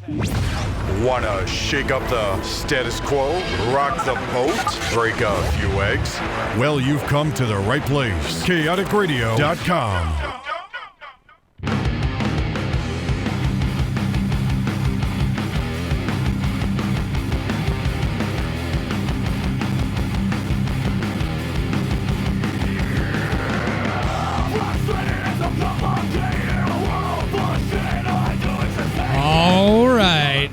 Wanna shake up the status quo, rock the boat, break a few eggs? Well, you've come to the right place. ChaoticRadio.com.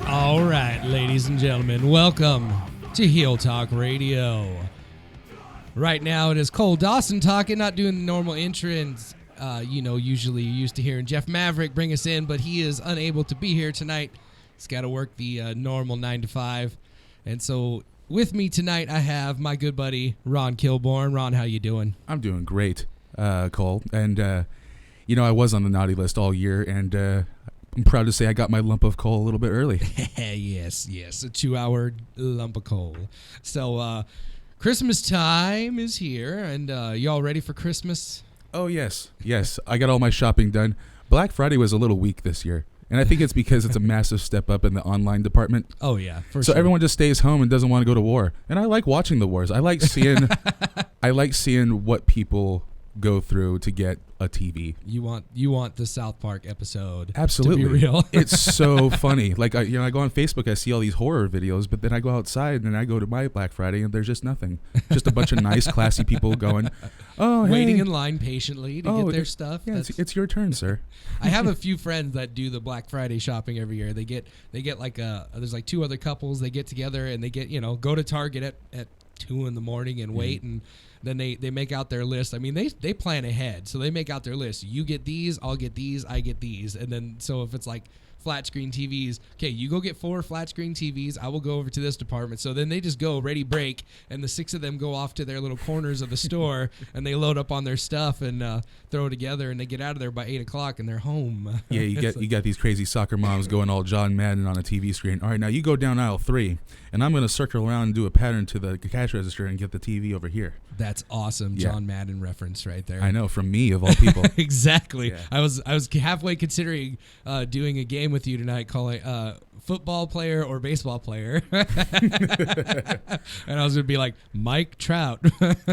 All right, ladies and gentlemen, welcome to Heel Talk Radio. Right now it is Cole Dawson talking, not doing the normal entrance. Usually you're used to hearing Jeff Maverick bring us in, but he is unable to be here tonight. He's got to work the normal 9 to 5. And so with me tonight, I have my good buddy, Ron Kilborn. Ron, how you doing? I'm doing great, Cole. And, I was on the naughty list all year, and I'm proud to say I got my lump of coal a little bit early. Yes, a 2-hour lump of coal. So Christmas time is here, and y'all ready for Christmas? Oh, yes. I got all my shopping done. Black Friday was a little weak this year, and I think it's because it's a massive step up in the online department. Oh, yeah, for so sure. Everyone just stays home and doesn't want to go to war. And I like watching the wars. I like seeing what people go through to get a TV. You want the South Park episode? Absolutely, to be real. It's so funny. Like I go on Facebook, I see all these horror videos, but then I go outside and I go to my Black Friday and there's just nothing. Just a bunch of nice, classy people going, waiting in line patiently to get their stuff. Yeah, it's your turn, sir. I have a few friends that do the Black Friday shopping every year. They get like there's like two other couples. They get together and they get go to Target at 2 in the morning and wait and. Then they make out their list. I mean, they plan ahead. So they make out their list. You get these, I'll get these, I get these. And then so if it's like flat screen TVs, okay, you go get 4 flat screen TVs. I will go over to this department. So then they just go ready break, and the 6 of them go off to their little corners of the store, and they load up on their stuff and throw it together, and they get out of there by 8 o'clock, and they're home. Yeah, you got these crazy soccer moms going all John Madden on a TV screen. All right, now you go down aisle 3, and I'm going to circle around and do a pattern to the cash register and get the TV over here. That's awesome, Yeah. John Madden reference right there. I know, from me of all people. Exactly. Yeah. I was halfway considering doing a game with you tonight, calling football player or baseball player, and I was gonna be like Mike Trout.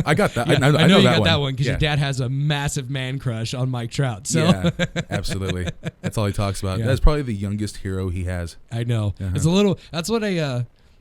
I got that. Yeah, I know you that got one. that one because Yeah. your dad has a massive man crush on Mike Trout. So Yeah, absolutely. That's all he talks about. Yeah. That's probably the youngest hero he has. I know. Uh-huh. It's a little. That's what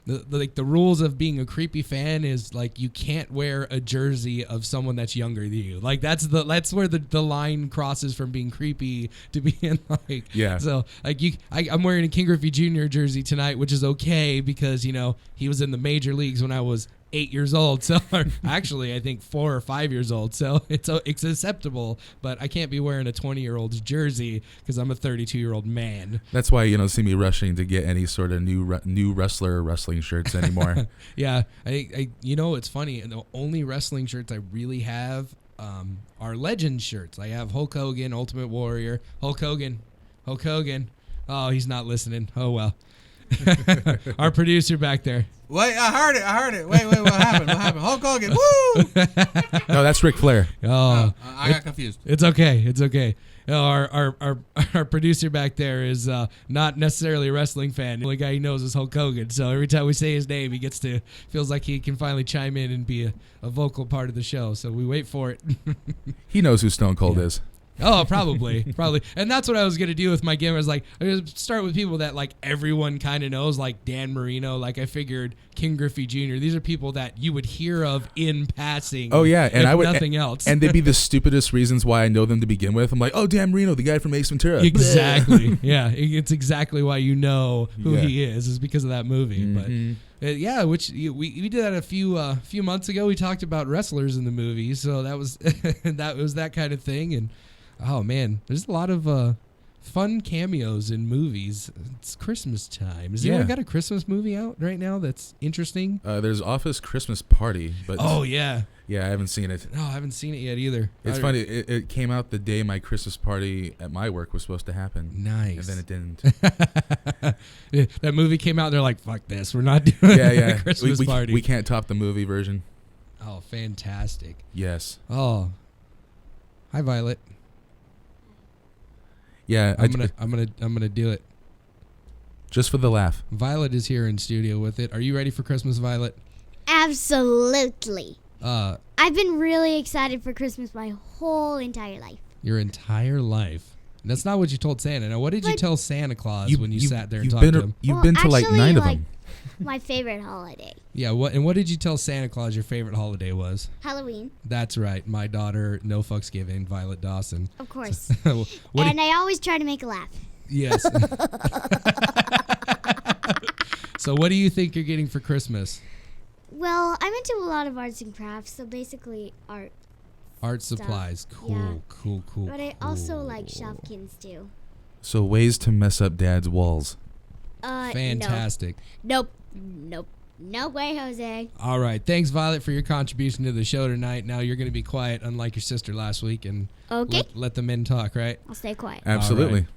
the rules of being a creepy fan is, like, you can't wear a jersey of someone that's younger than you. Like that's where the line crosses from being creepy to being like, Yeah. So like I'm wearing a King Griffey Jr. jersey tonight, which is okay because he was in the major leagues when I was 8 years old. So actually, I think 4 or 5 years old. So it's acceptable, but I can't be wearing a 20-year-old's jersey because I'm a 32-year-old man. That's why you don't see me rushing to get any sort of new wrestler or wrestling shirts anymore. Yeah, it's funny. The only wrestling shirts I really have are legend shirts. I have Hulk Hogan, Ultimate Warrior, Hulk Hogan. Oh, he's not listening. Oh well. Our producer back there. Wait, I heard it. Wait, what happened? Hulk Hogan, woo! No, that's Ric Flair. Oh, I got confused. It's okay. Our producer back there is not necessarily a wrestling fan. The only guy he knows is Hulk Hogan. So every time we say his name, he feels like he can finally chime in and be a vocal part of the show. So we wait for it. He knows who Stone Cold is. Oh, probably. And that's what I was going to do with my game. I was like, I'm going to start with people that like everyone kind of knows, like Dan Marino. Like I figured King Griffey Jr. These are people that you would hear of in passing. Oh yeah, and I would nothing else. And they'd be the stupidest reasons why I know them to begin with. I'm like, oh, Dan Marino, the guy from Ace Ventura. Exactly. Yeah, it's exactly why you know who Yeah. he is because of that movie. Mhm. But yeah, which we did that a few months ago. We talked about wrestlers in the movie, so that was that kind of thing. And oh man, there's a lot of fun cameos in movies. It's Christmas time. Has anyone got a Christmas movie out right now that's interesting? There's Office Christmas Party, but Oh yeah. yeah, I haven't seen it. No, I haven't seen it yet either. It's funny. It came out the day my Christmas party at my work was supposed to happen. Nice. And then it didn't. That movie came out and they're like, fuck this. We're not doing Yeah. a Christmas party. We can't top the movie version. Oh, fantastic. Yes. Oh. Hi, Violet. Yeah. I'm gonna do it. just for the laugh. Violet is here in studio with it. Are you ready for Christmas, Violet? Absolutely. I've been really excited for Christmas my whole entire life. Your entire life. That's not what you told Santa. Now, what did you But- tell Santa Claus when you sat there and talked been to him? You've Well, been to like actually, 9 of like- them. My favorite holiday, Yeah, what did you tell Santa Claus your favorite holiday was? Halloween, That's right. My daughter, no fucks given, Violet Dawson. of course. What And I always try to make a laugh. yes. So what do you think you're getting for Christmas? Well, I'm into a lot of arts and crafts, so basically art. Art Stuff. supplies. Cool, Yeah. cool. But I also cool. like Shopkins too. So ways to mess up Dad's walls. Fantastic. Nope. No way, Jose. All right. Thanks, Violet, for your contribution to the show tonight. Now you're going to be quiet, unlike your sister last week, and Okay. let the men talk, right? I'll stay quiet. Absolutely.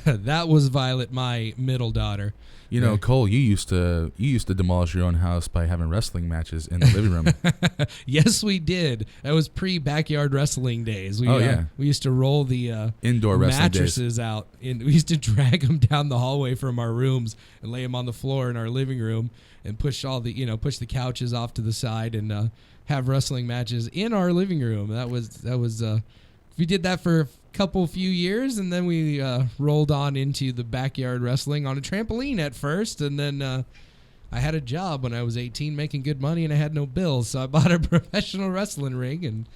That was Violet, my middle daughter. You know, Cole, you used to demolish your own house by having wrestling matches in the living room. Yes, we did. That was pre-backyard wrestling days. We, yeah. We used to roll the Indoor wrestling days. mattresses out. We used to drag them down the hallway from our rooms and lay them on the floor in our living room and push push the couches off to the side and have wrestling matches in our living room. That was we did that for few years, and then we rolled on into the backyard wrestling on a trampoline at first, and then I had a job when I was 18 making good money, and I had no bills, so I bought a professional wrestling ring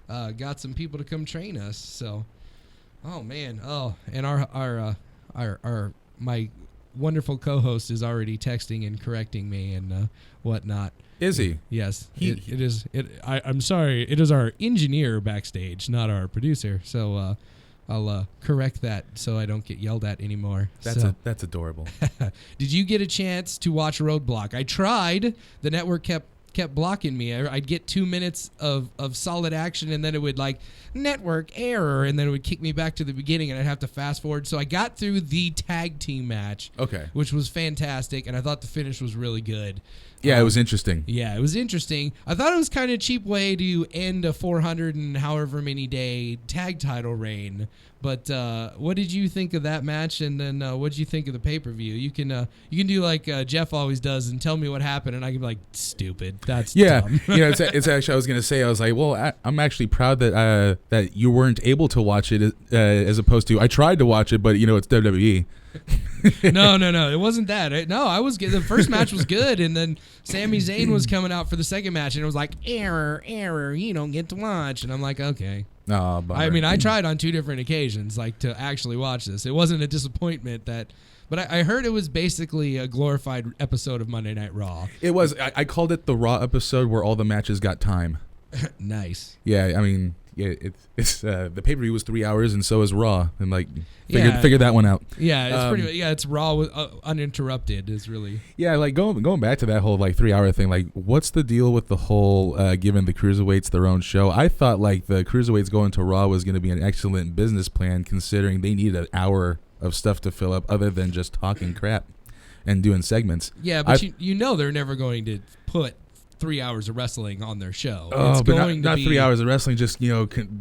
and got some people to come train us. So, oh man, and our my wonderful co-host is already texting and correcting me and whatnot. Is he? Yes, it is. I'm sorry. It is our engineer backstage, not our producer. So I'll correct that so I don't get yelled at anymore. That's adorable. Did you get a chance to watch Roadblock? I tried. The network kept blocking me. I'd get 2 minutes of solid action, and then it would network error, and then it would kick me back to the beginning, and I'd have to fast forward. So I got through the tag team match, Okay. which was fantastic, and I thought the finish was really good. Yeah, it was interesting. Yeah, it was interesting. I thought it was kind of a cheap way to end a 400 and however many day tag title reign. But what did you think of that match? And then what did you think of the pay-per-view? You can do like Jeff always does and tell me what happened, and I can be like, stupid. That's dumb. It's actually, I was gonna say, I was like, well, I'm actually proud that that you weren't able to watch it as opposed to I tried to watch it, but it's WWE. No, it wasn't that. I was good. The first match was good, and then Sami Zayn was coming out for the second match, and it was like error, you don't get to watch, and I'm like, okay. Oh, bummer. I mean, I tried on 2 different occasions, to actually watch this. It wasn't a disappointment but I heard it was basically a glorified episode of Monday Night Raw. It was. I called it the Raw episode where all the matches got time. Nice. Yeah, I mean, yeah, it's the pay-per-view was 3 hours, and so is Raw, and Yeah. figure that one out. Yeah, it's it's Raw with uninterrupted is really. Yeah, going back to that whole 3 hour thing, what's the deal with the whole giving the cruiserweights their own show? I thought the cruiserweights going to Raw was going to be an excellent business plan, considering they need an hour of stuff to fill up other than just talking crap and doing segments. Yeah, but you know they're never going to put 3 hours of wrestling on their show. Oh, it's but going not to be 3 hours of wrestling. Just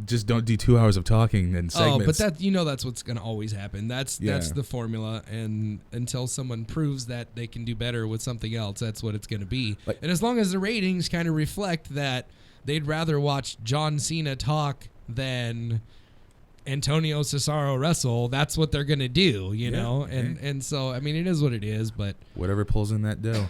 just don't do 2 hours of talking and segments. Oh, but that's what's going to always happen. That's the formula, and until someone proves that they can do better with something else, that's what it's going to be. And as long as the ratings kind of reflect that they'd rather watch John Cena talk than Antonio Cesaro wrestle, that's what they're going to do, you know? And so, I mean, it is what it is, but whatever pulls in that dough.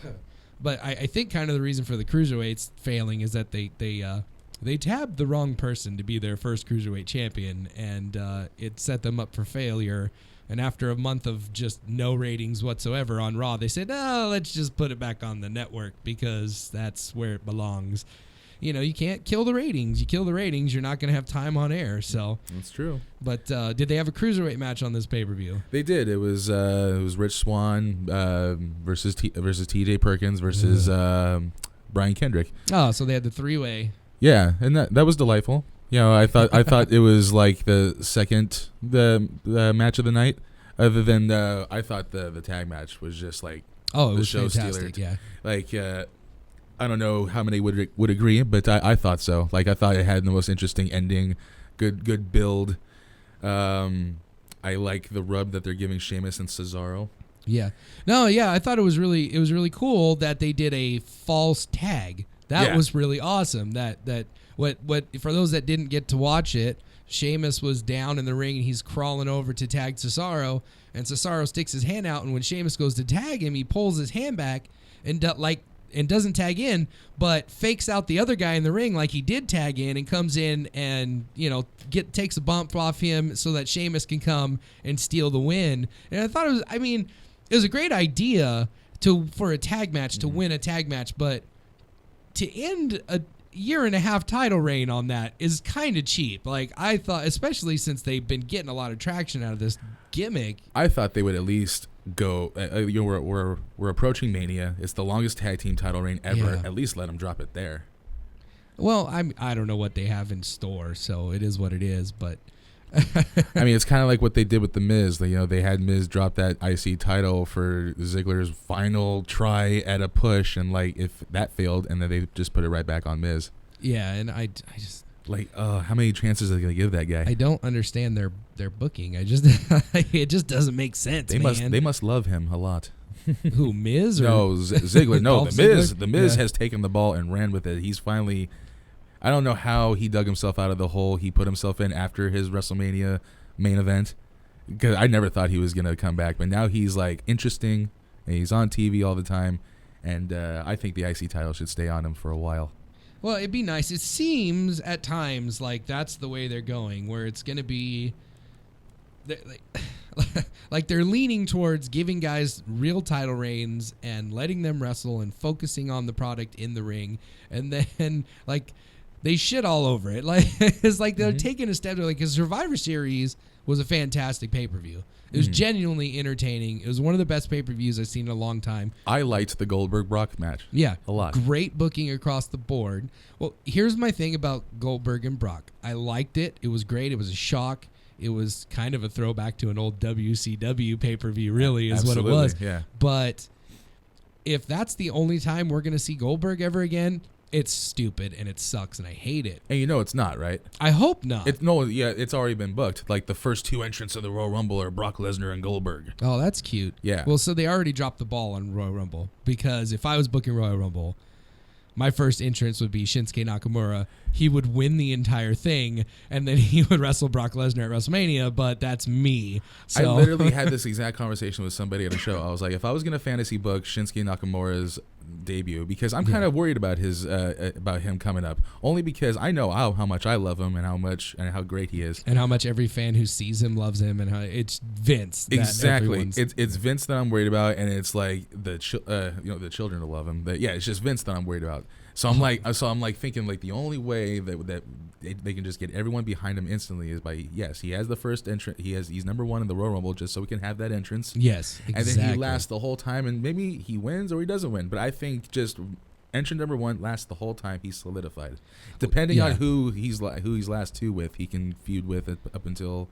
But I think kind of the reason for the cruiserweights failing is that they tabbed the wrong person to be their first cruiserweight champion, and it set them up for failure. And after a month of just no ratings whatsoever on Raw, they said, "Oh, let's just put it back on the network because that's where it belongs." You can't kill the ratings. You kill the ratings, you're not going to have time on air. So That's true. But did they have a cruiserweight match on this pay-per-view? They did. It was Rich Swann versus T.J. Perkins versus Brian Kendrick. Oh, so they had the 3-way. Yeah, and that was delightful. I thought it was the second the match of the night. Other than I thought the tag match was just it was show fantastic. stealer. Yeah. I don't know how many would agree, but I thought so. I thought it had the most interesting ending, good build. I like the rub that they're giving Sheamus and Cesaro. Yeah. No, yeah, I thought it was really cool that they did a false tag. That was really awesome. That what for those that didn't get to watch it, Sheamus was down in the ring and he's crawling over to tag Cesaro, and Cesaro sticks his hand out, and when Sheamus goes to tag him, he pulls his hand back and doesn't tag in, but fakes out the other guy in the ring like he did tag in, and comes in and takes a bump off him so that Sheamus can come and steal the win. And I thought it was a great idea for a tag match to win a tag match, but to end a year-and-a-half title reign on that is kind of cheap. Like, I thought, especially since they've been getting a lot of traction out of this gimmick. I thought they would at least go. We're approaching Mania. It's the longest tag team title reign ever. Yeah. At least let them drop it there. Well, I don't know what they have in store, so it is what it is. But I mean, it's kind of like what they did with the Miz. They had Miz drop that IC title for Ziggler's final try at a push, and like if that failed, and then they just put it right back on Miz. Yeah, and I just like, how many chances are they gonna give that guy? I don't understand their booking. I just it just doesn't make sense. They must love him a lot. Who, Miz? Or No, Ziggler. No, Dolph the Miz. Ziggler? The Miz Yeah. has taken the ball and ran with it. He's finally. I don't know how he dug himself out of the hole he put himself in after his WrestleMania main event, because I never thought he was gonna come back, but now he's like interesting and he's on TV all the time, and I think the IC title should stay on him for a while. Well, it'd be nice. It seems at times like that's the way they're going, where it's going to be like they're leaning towards giving guys real title reigns and letting them wrestle and focusing on the product in the ring, and then like they shit all over it. Like it's like they're taking a step. Like, because Survivor Series was a fantastic pay-per-view. It was genuinely entertaining. It was one of the best pay-per-views I've seen in a long time. I liked the Goldberg-Brock match. Yeah. A lot. Great booking across the board. Well, here's my thing about Goldberg and Brock. I liked it. It was great. It was a shock. It was kind of a throwback to an old WCW pay-per-view, really, is Absolutely, what it was. yeah. But if that's the only time we're going to see Goldberg ever again, it's stupid and it sucks and I hate it. And it's not, right? I hope not. It's already been booked. Like the first two entrants of the Royal Rumble are Brock Lesnar and Goldberg. Oh, that's cute. Yeah. Well, so they already dropped the ball on Royal Rumble, because if I was booking Royal Rumble, my first entrance would be Shinsuke Nakamura. He would win the entire thing, and then he would wrestle Brock Lesnar at WrestleMania, but that's me. So. I literally had this exact conversation with somebody at a show. I was like, if I was going to fantasy book Shinsuke Nakamura's debut, because I'm kind of worried about about him coming up, only because I know how much I love him and how great he is. And how much every fan who sees him loves him, and how it's Vince. Exactly. It's Vince that I'm worried about, and it's like the children will love him. It's just Vince that I'm worried about. So I'm like thinking like the only way that they can just get everyone behind him instantly is by he has the first entrance. He's number one in the Royal Rumble, just so we can have that entrance. Yes, exactly. And then he lasts the whole time, and maybe he wins or he doesn't win. But I think just entrant number one lasts the whole time. He's solidified. Depending on who he's last two with, he can feud with it up until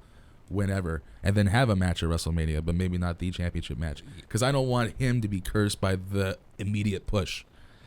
whenever, and then have a match at WrestleMania, but maybe not the championship match, because I don't want him to be cursed by the immediate push.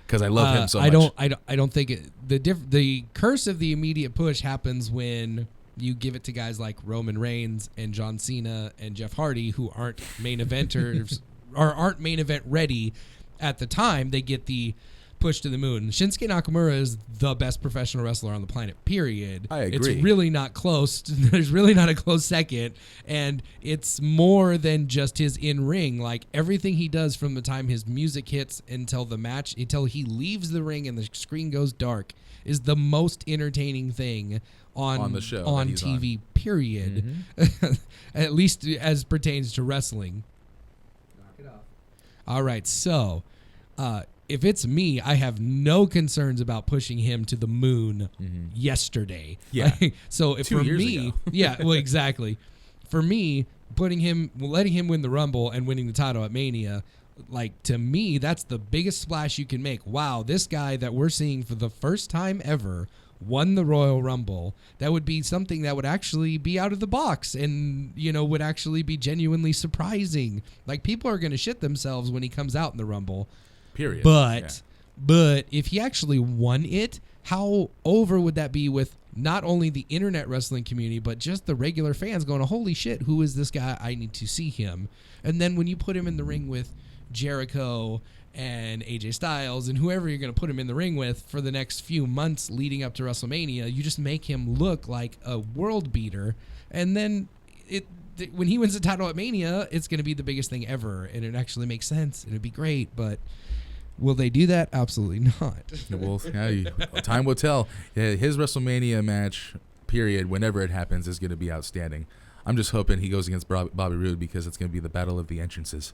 Because I love him so much. I don't think the curse of the immediate push happens when you give it to guys like Roman Reigns and John Cena and Jeff Hardy, who aren't main eventers or aren't main event ready at the time they get the push to the moon. Shinsuke Nakamura is the best professional wrestler on the planet, period. I agree. It's really not close. There's really not a close second. And it's more than just his in-ring. Like, everything he does from the time his music hits until the match, until he leaves the ring and the screen goes dark, is the most entertaining thing on the show on TV, period. At least as pertains to wrestling. Knock it off. All right, so if it's me, I have no concerns about pushing him to the moon yesterday. Yeah. So if 2 for years me, ago. yeah, well, exactly. For me, letting him win the Rumble and winning the title at Mania, like, to me, that's the biggest splash you can make. Wow, this guy that we're seeing for the first time ever won the Royal Rumble. That would be something that would actually be out of the box and, would actually be genuinely surprising. Like, people are going to shit themselves when he comes out in the Rumble. Period. But if he actually won it, how over would that be with not only the internet wrestling community, but just the regular fans going, holy shit, who is this guy? I need to see him. And then when you put him in the ring with Jericho and AJ Styles and whoever you're going to put him in the ring with for the next few months leading up to WrestleMania, you just make him look like a world beater. And then when he wins the title at Mania, it's going to be the biggest thing ever, and it actually makes sense, and it'd be great, but will they do that? Absolutely not. Well, time will tell. Yeah, his WrestleMania match, period, whenever it happens, is going to be outstanding. I'm just hoping he goes against Bobby Roode because it's going to be the battle of the entrances.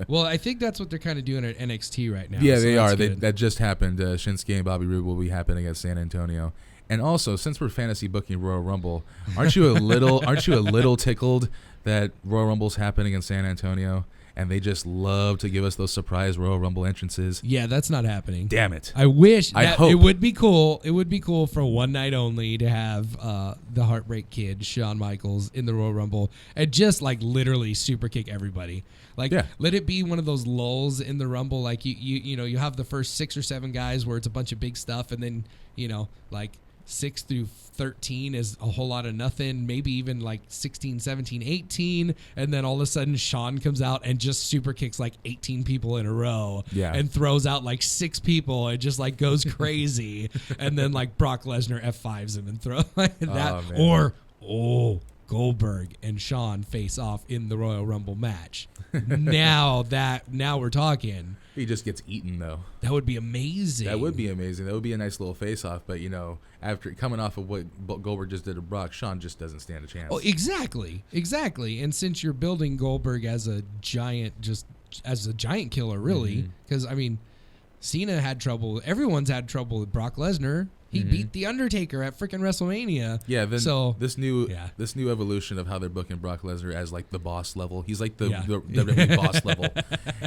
Well, I think that's what they're kind of doing at NXT right now. Yeah, so they are. good. That just happened. Shinsuke and Bobby Roode will be happening at San Antonio. And also, since we're fantasy booking Royal Rumble, aren't you a little tickled that Royal Rumble's happening in San Antonio, and they just love to give us those surprise Royal Rumble entrances? Yeah, that's not happening. Damn it! I wish. I hope. It would be cool. It would be cool for one night only to have the Heartbreak Kid, Shawn Michaels, in the Royal Rumble and just like literally super kick everybody. Like, let it be one of those lulls in the Rumble. Like you have the first 6 or 7 guys where it's a bunch of big stuff, and then like 6 through 13 is a whole lot of nothing, maybe even like 16, 17, 18, and then all of a sudden Shawn comes out and just super kicks like 18 people in a row and throws out like 6 people and just like goes crazy, and then like Brock Lesnar F5s him and throw like that. Or Goldberg and Shawn face off in the Royal Rumble match. now we're talking. He just gets eaten, though. That would be amazing. That would be amazing. That would be a nice little face-off. But, after coming off of what Goldberg just did to Brock, Shawn just doesn't stand a chance. Oh, exactly. And since you're building Goldberg as a giant killer, really, because, Cena had trouble. Everyone's had trouble with Brock Lesnar. He beat The Undertaker at freaking WrestleMania. Yeah, then this new evolution of how they're booking Brock Lesnar as like the boss level. He's like the WWE boss level.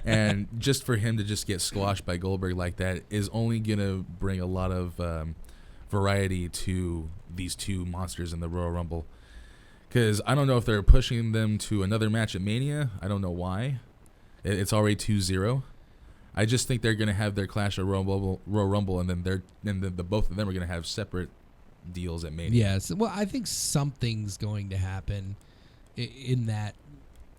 And just for him to just get squashed by Goldberg like that is only going to bring a lot of variety to these two monsters in the Royal Rumble. Because I don't know if they're pushing them to another match at Mania. I don't know why. It's already 2-0. I just think they're going to have their clash at Royal Rumble, and then the both of them are going to have separate deals at Mania. Yes. Well, I think something's going to happen in that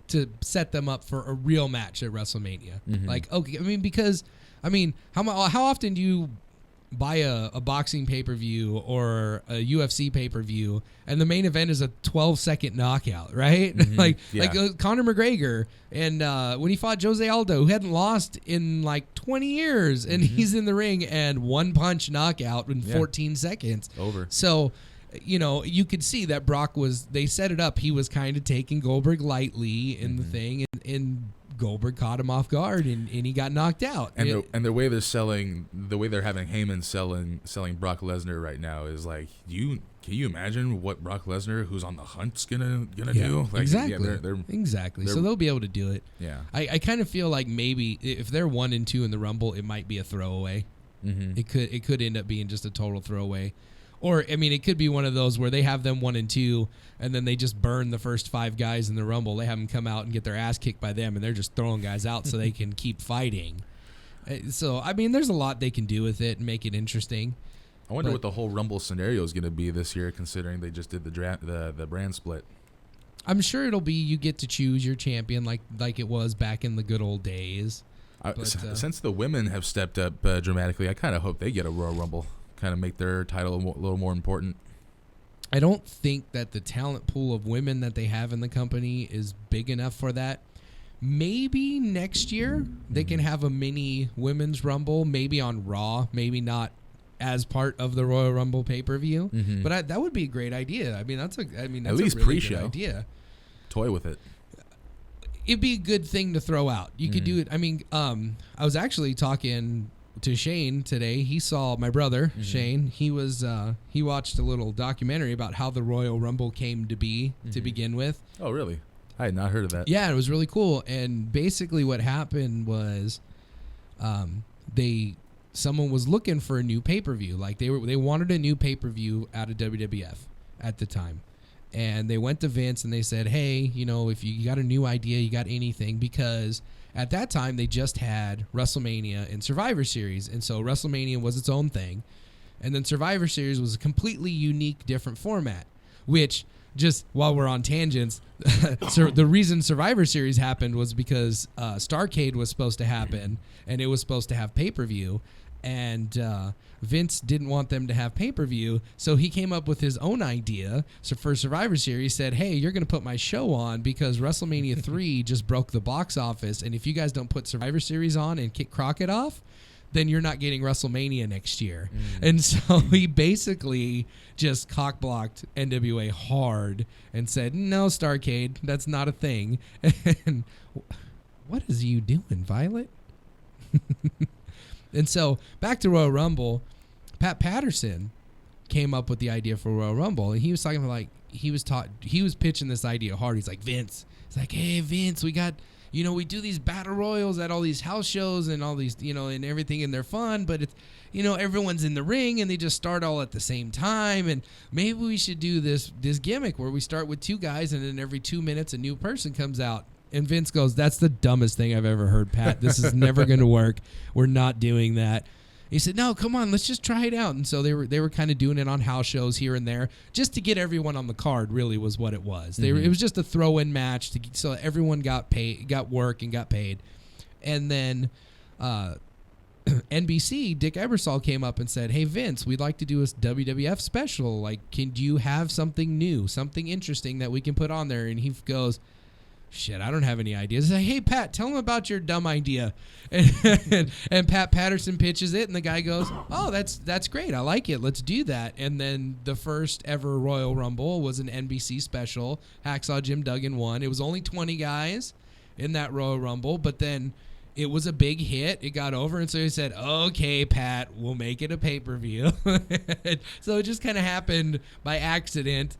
to set them up for a real match at WrestleMania. Like, okay, because how often do you buy a boxing pay-per-view or a UFC pay-per-view and the main event is a 12-second knockout, right? like Conor McGregor and when he fought Jose Aldo, who hadn't lost in like 20 years, and he's in the ring and one punch knockout in 14 seconds. Over. So, you could see that Brock they set it up. He was kind of taking Goldberg lightly in the thing, and Goldberg caught him off guard, and he got knocked out. And the way they're having Heyman selling Brock Lesnar right now is like, can you imagine what Brock Lesnar, who's on the hunt's gonna do? Like, exactly. Yeah, exactly. So they'll be able to do it. Yeah. I kind of feel like maybe if they're 1 and 2 in the Rumble, it might be a throwaway. It could end up being just a total throwaway. Or, it could be one of those where they have them 1 and 2, and then they just burn the first 5 guys in the Rumble. They have them come out and get their ass kicked by them, and they're just throwing guys out so they can keep fighting. So, there's a lot they can do with it and make it interesting. I wonder what the whole Rumble scenario is going to be this year, considering they just did the brand split. I'm sure it'll be you get to choose your champion like it was back in the good old days. Since the women have stepped up dramatically, I kind of hope they get a Royal Rumble. Kind of make their title a little more important. I don't think that the talent pool of women that they have in the company is big enough for that. Maybe next year they can have a mini women's Rumble, maybe on Raw, maybe not as part of the Royal Rumble pay-per-view. But that would be a great idea. That's at least a really pre-show good idea. Toy with it. It'd be a good thing to throw out. You could do it. I was actually talking to Shane today. He saw my brother Shane. He watched a little documentary about how the Royal Rumble came to be to begin with. Oh, really? I had not heard of that. Yeah, it was really cool. And basically, what happened was, someone was looking for a new pay-per-view. Like they wanted a new pay-per-view out of WWF at the time, And they went to Vince and they said, hey, if you got a new idea, you got anything, because at that time they just had WrestleMania and Survivor Series. And so WrestleMania was its own thing. And then Survivor Series was a completely unique, different format, which, just while we're on tangents, so the reason Survivor Series happened was because Starrcade was supposed to happen, and it was supposed to have pay-per-view. And Vince didn't want them to have pay-per-view, so he came up with his own idea. So for Survivor Series, said, hey, you're going to put my show on because WrestleMania 3 just broke the box office, and if you guys don't put Survivor Series on and kick Crockett off, then you're not getting WrestleMania next year. And so he basically just cock-blocked NWA hard and said, no, Starrcade, that's not a thing. And what is you doing, Violet? And so back to Royal Rumble, Pat Patterson came up with the idea for Royal Rumble, and he was talking about, he was pitching this idea hard. He's like, Vince, hey Vince, we got, we do these battle royals at all these house shows and all these, and everything, and they're fun, but it's, everyone's in the ring and they just start all at the same time, and maybe we should do this gimmick where we start with 2 guys and then every 2 minutes a new person comes out. And Vince goes, that's the dumbest thing I've ever heard, Pat. This is never going to work. We're not doing that. He said, no, come on, let's just try it out. And so they were kind of doing it on house shows here and there just to get everyone on the card, really, was what it was. It was just a throw-in match so everyone got paid, got work, and got paid. And then NBC, Dick Ebersol came up and said, hey, Vince, we'd like to do a WWF special. Do you have something new, something interesting that we can put on there? And he goes, shit, I don't have any ideas. Like, hey, Pat, tell him about your dumb idea. And Pat Patterson pitches it, and the guy goes, oh, that's great. I like it. Let's do that. And then the first ever Royal Rumble was an NBC special. Hacksaw Jim Duggan won. It was only 20 guys in that Royal Rumble, but then it was a big hit. It got over, and so he said, okay, Pat, we'll make it a pay-per-view. So it just kind of happened by accident.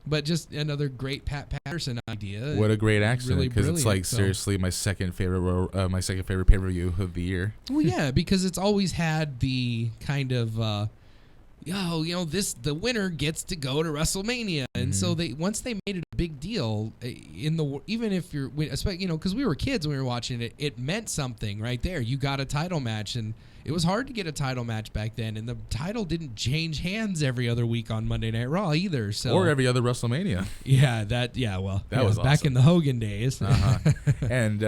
But just another great Pat Patterson idea. What a great accident, because it's seriously my second favorite pay-per-view of the year. Well, yeah, because it's always had the kind of, the winner gets to go to WrestleMania, and so once they made it a big deal even if you're, because we were kids when we were watching it, it meant something right there. You got a title match, and it was hard to get a title match back then, and the title didn't change hands every other week on Monday Night Raw either. So or every other WrestleMania. Yeah, that was back awesome. In the Hogan days. And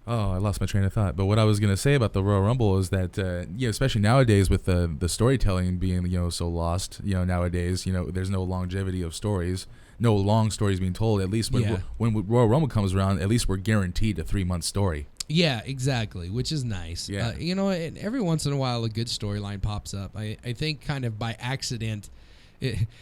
I lost my train of thought. But what I was going to say about the Royal Rumble is that especially nowadays with the storytelling being so lost, nowadays there's no longevity of stories, no long stories being told. At least when Royal Rumble comes around, at least we're guaranteed a 3-month story. Yeah, exactly, which is nice. Yeah. And every once in a while a good storyline pops up. I think kind of by accident,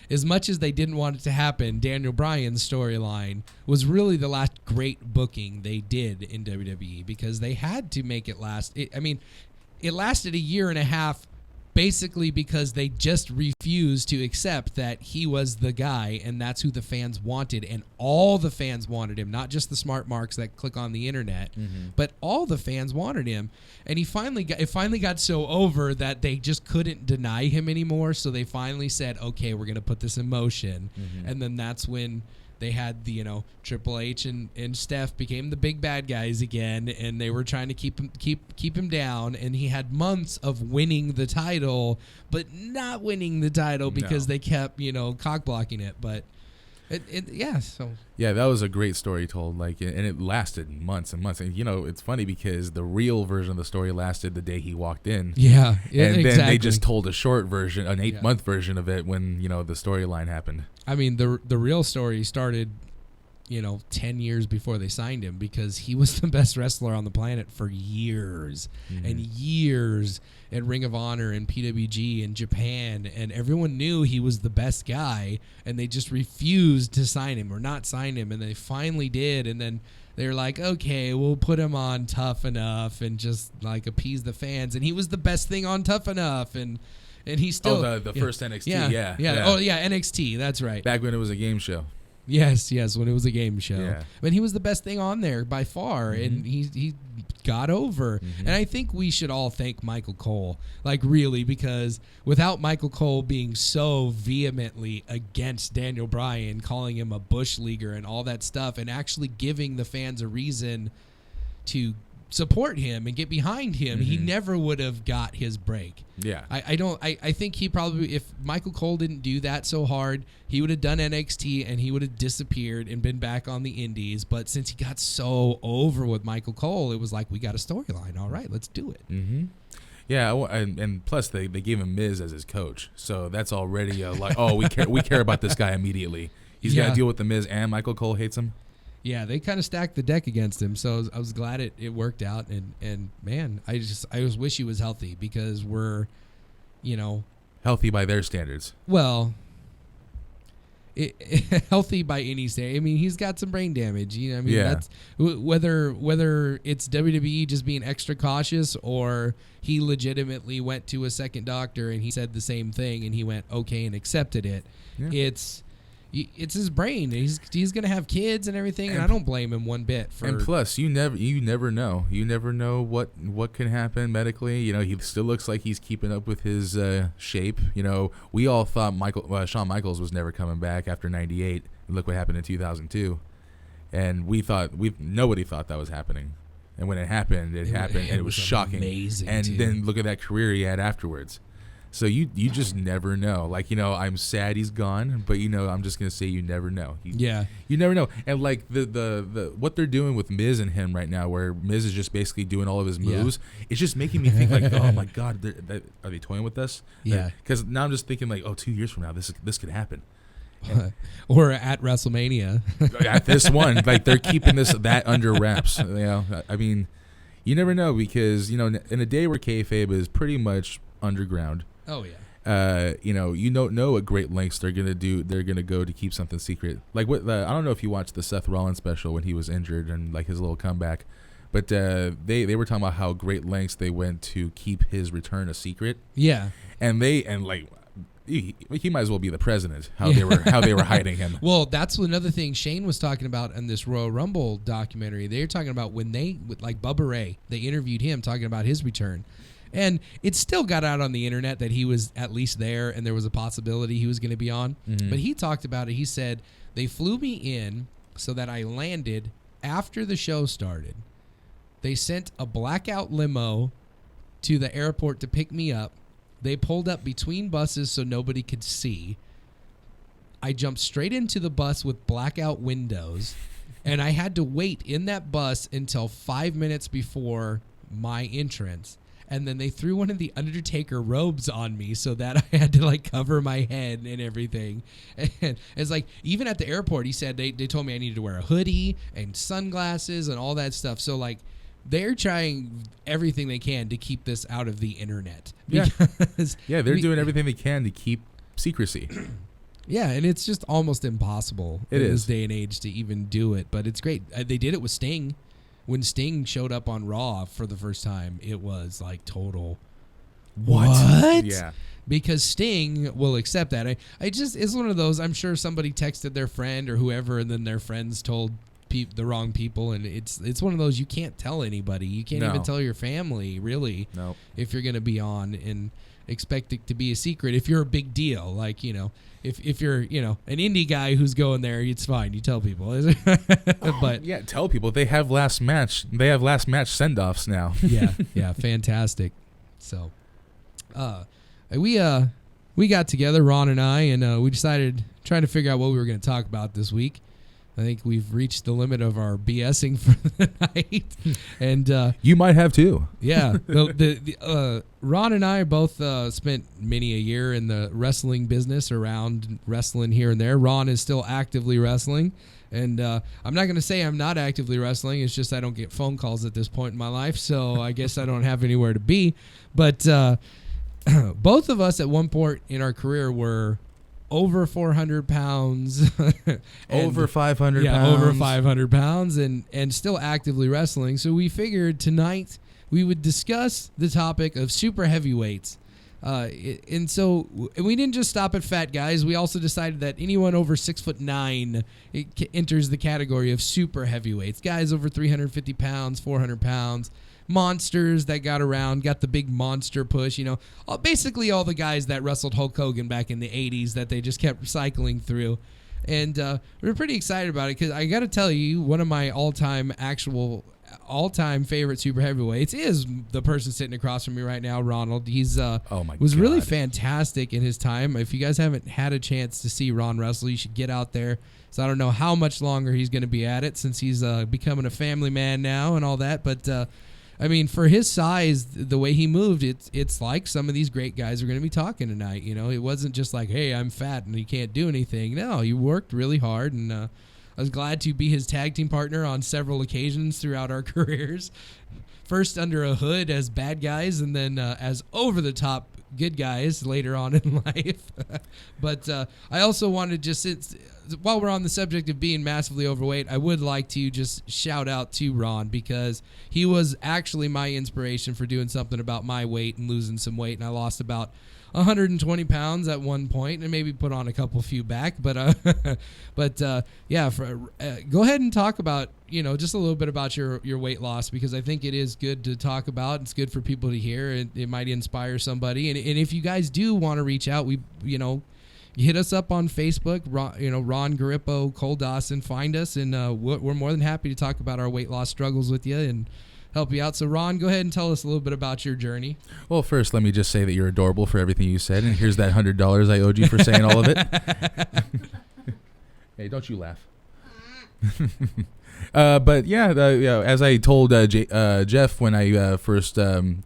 as much as they didn't want it to happen, Daniel Bryan's storyline was really the last great booking they did in WWE, because they had to make it last. It lasted a year and a half, basically because they just refused to accept that he was the guy, and that's who the fans wanted, and all the fans wanted him, not just the smart marks that click on the internet, but all the fans wanted him. And it finally got so over that they just couldn't deny him anymore, so they finally said, okay, we're going to put this in motion. And then that's when they had the Triple H and Steph became the big bad guys again, and they were trying to keep him down, and he had months of winning the title but not winning the title because they kept cock blocking it. But that was a great story told, and it lasted months and months. And it's funny because the real version of the story lasted the day he walked in. Yeah, and exactly. Then they just told a short version, an 8-month version of it when the storyline happened. I mean, the real story started 10 years before they signed him, because he was the best wrestler on the planet for years and years at Ring of Honor and PWG and Japan, and everyone knew he was the best guy, and they just refused to sign him or not sign him, and they finally did, and then they were like, okay, we'll put him on Tough Enough and just appease the fans, and he was the best thing on Tough Enough, and he still the first NXT, yeah. Oh yeah, NXT, that's right. Back when it was a game show. Yes, when it was a game show. Yeah. But he was the best thing on there by far, and he got over. And I think we should all thank Michael Cole, like really, because without Michael Cole being so vehemently against Daniel Bryan, calling him a bush leaguer and all that stuff, and actually giving the fans a reason to support him and get behind him, he never would have got his break. Yeah. I think he probably, if Michael Cole didn't do that so hard, he would have done NXT and he would have disappeared and been back on the indies. But since he got so over with Michael Cole, it was like, we got a storyline. All right, let's do it. Yeah, and plus they gave him Miz as his coach, so that's already like, oh, we care about this guy immediately. He's got to deal with the Miz and Michael Cole hates him. Yeah, they kind of stacked the deck against him, so I was glad it worked out. And man, I just wish he was healthy, because we're, Healthy by their standards. well, healthy by any standard. I mean, he's got some brain damage. I mean, Yeah. that's whether it's WWE just being extra cautious, or he legitimately went to a second doctor and he said the same thing and he went okay and accepted it. Yeah. It's his brain. He's gonna have kids and everything, and I don't blame him one bit for. And plus, you never know. You never know what can happen medically. He still looks like he's keeping up with his shape. We all thought Shawn Michaels was never coming back after '98. Look what happened in 2002, and nobody thought that was happening. And when it happened, it happened, and it was shocking. Amazing, and too. then look at that career he had afterwards. So you just never know. Like, I'm sad he's gone, but I'm just gonna say you never know. Yeah. You never know. And like the what they're doing with Miz and him right now, where Miz is just basically doing all of his moves, it's just making me think like, oh my God, are they toying with us? Yeah. Because now I'm just thinking like, 2 years from now, this could happen. Or at WrestleMania. At this one, like they're keeping that under wraps. I mean, you never know, because in a day where kayfabe is pretty much underground. Oh yeah. You don't know what great lengths they're gonna do. They're gonna go to keep something secret. Like what I don't know if you watched the Seth Rollins special when he was injured and like his little comeback, but they were talking about how great lengths they went to keep his return a secret. Yeah. And he might as well be the president. How they were hiding him. Well, that's another thing Shane was talking about in this Royal Rumble documentary. They were talking about when like Bubba Ray, they interviewed him talking about his return. And it still got out on the internet that he was at least there and there was a possibility he was going to be on. But he talked about it. He said, they flew me in so that I landed after the show started. They sent a blackout limo to the airport to pick me up. They pulled up between buses so nobody could see. I jumped straight into the bus with blackout windows, and I had to wait in that bus until 5 minutes before my entrance. And then they threw one of the Undertaker robes on me so that I had to like cover my head and everything. And it's like, even at the airport, he said they told me I needed to wear a hoodie and sunglasses and all that stuff. So like, they're trying everything they can to keep this out of the internet. Yeah. Because Yeah, they're doing everything they can to keep secrecy. Yeah, and it's just almost impossible It in this is. day and age to even do it. But it's great. They did it with Sting. When Sting showed up on Raw for the first time, it was like total. What? Yeah. Because Sting will accept that. It's one of those. I'm sure somebody texted their friend or whoever, and then their friends told the wrong people, and it's one of those you can't tell anybody. You can't No. even tell your family, really, No. if you're going to be on, and expect it to be a secret. If you're a big deal, like if you're an indie guy who's going there, it's fine. You tell people. But Yeah, tell people they have last match send-offs now. yeah, fantastic. So, we got together, Ron and I, and we decided trying to figure out what we were going to talk about this week. I think we've reached the limit of our BSing for the night, and You might have too. yeah, Ron and I both spent many a year in the wrestling business, around wrestling here and there. Ron is still actively wrestling, and I'm not going to say I'm not actively wrestling. It's just I don't get phone calls at this point in my life, so I guess I don't have anywhere to be. But both of us at one point in our career were over 400 pounds. Over 500 yeah, pounds. over 500 pounds and still actively wrestling. So we figured tonight we would discuss the topic of super heavyweights. And so we didn't just stop at fat guys. We also decided that anyone over 6'9" enters the category of super heavyweights. Guys over 350 pounds, 400 pounds, monsters that got the big monster push. Basically all the guys that wrestled Hulk Hogan back in the 80s that they just kept cycling through. And we're pretty excited about it because I got to tell you, one of my all-time favorite super heavyweights is the person sitting across from me right now, Ronald. He's was really fantastic in his time. If you guys haven't had a chance to see Ron wrestle, you should get out there. So I don't know how much longer he's going to be at it since he's becoming a family man now and all that. But I mean, for his size, the way he moved, it's like some of these great guys are going to be talking tonight. It wasn't just like, hey, I'm fat and you can't do anything. No, you worked really hard, and I was glad to be his tag team partner on several occasions throughout our careers. First under a hood as bad guys, and then as over-the-top good guys later on in life. But I also wanted while we're on the subject of being massively overweight, I would like to just shout out to Ron because he was actually my inspiration for doing something about my weight and losing some weight, and I lost about 120 pounds at one point, and maybe put on a few back. But go ahead and talk about just a little bit about your weight loss, because I think it is good to talk about. It's good for people to hear. It might inspire somebody. And if you guys do want to reach out, hit us up on Facebook, Ron Garippo, Cole Dawson. Find us, and we're more than happy to talk about our weight loss struggles with you and help you out. So, Ron, go ahead and tell us a little bit about your journey. Well, first, let me just say that you're adorable for everything you said, and here's that $100 I owed you for saying all of it. Hey, don't you laugh. But as I told Jeff when I first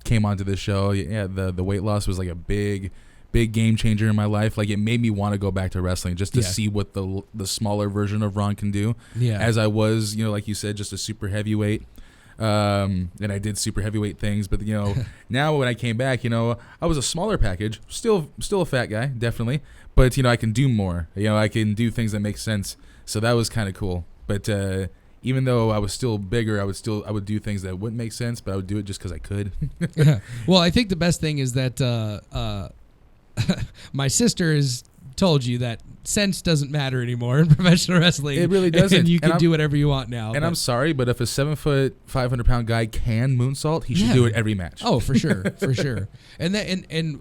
came onto this show, the weight loss was like a big game changer in my life. Like, it made me want to go back to wrestling just to see what the smaller version of Ron can do. Yeah. As I was, like you said, just a super heavyweight. And I did super heavyweight things, but now when I came back, I was a smaller package, still a fat guy, definitely, but I can do more. I can do things that make sense. So that was kind of cool. But even though I was still bigger, I would do things that wouldn't make sense, but I would do it just because I could. Well, I think the best thing is that my sister has told you that sense doesn't matter anymore in professional wrestling. It really doesn't. And you can do whatever you want now. And I'm sorry, but if a 7 foot, 500 pound guy can moonsault, he should do it every match. Oh, for sure, for sure. And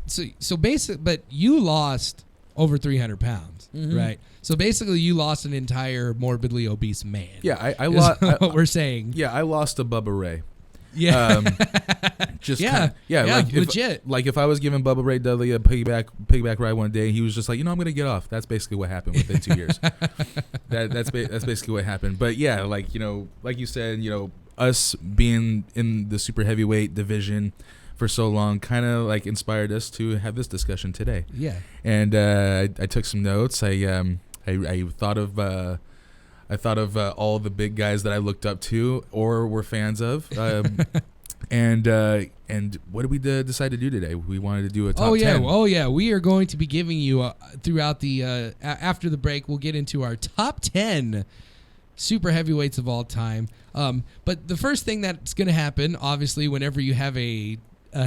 so basic. But you lost over 300 pounds, right? So basically, you lost an entire morbidly obese man. Yeah, I lost. What we're saying. Yeah, I lost a Bubba Ray. Yeah. Like legit. If I was giving Bubba Ray Dudley a piggyback ride one day, he was just like, I'm going to get off. That's basically what happened within 2 years. That's basically what happened. But yeah, like you said, us being in the super heavyweight division for so long kind of like inspired us to have this discussion today. Yeah. And I took some notes. I thought of. I thought of all the big guys that I looked up to or were fans of. And what did we decide to do today? We wanted to do a top 10. Oh, yeah. We are going to be giving you throughout the after the break, we'll get into our top 10 super heavyweights of all time. But the first thing that's going to happen, obviously, whenever you have a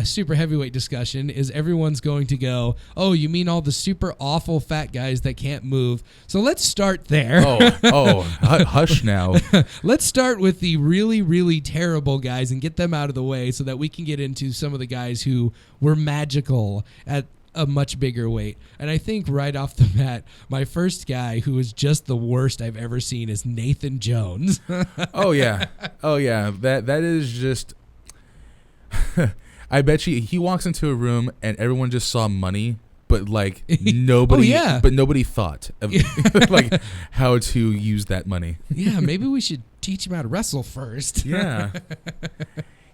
super heavyweight discussion, is everyone's going to go, oh, you mean all the super awful fat guys that can't move? So let's start there. Hush now. Let's start with the really, really terrible guys and get them out of the way so that we can get into some of the guys who were magical at a much bigger weight. And I think right off the bat, my first guy who is just the worst I've ever seen is Nathan Jones. Oh yeah. That is just I bet you he walks into a room and everyone just saw money, but like nobody but nobody thought of like how to use that money. Yeah, maybe we should teach him how to wrestle first. Yeah.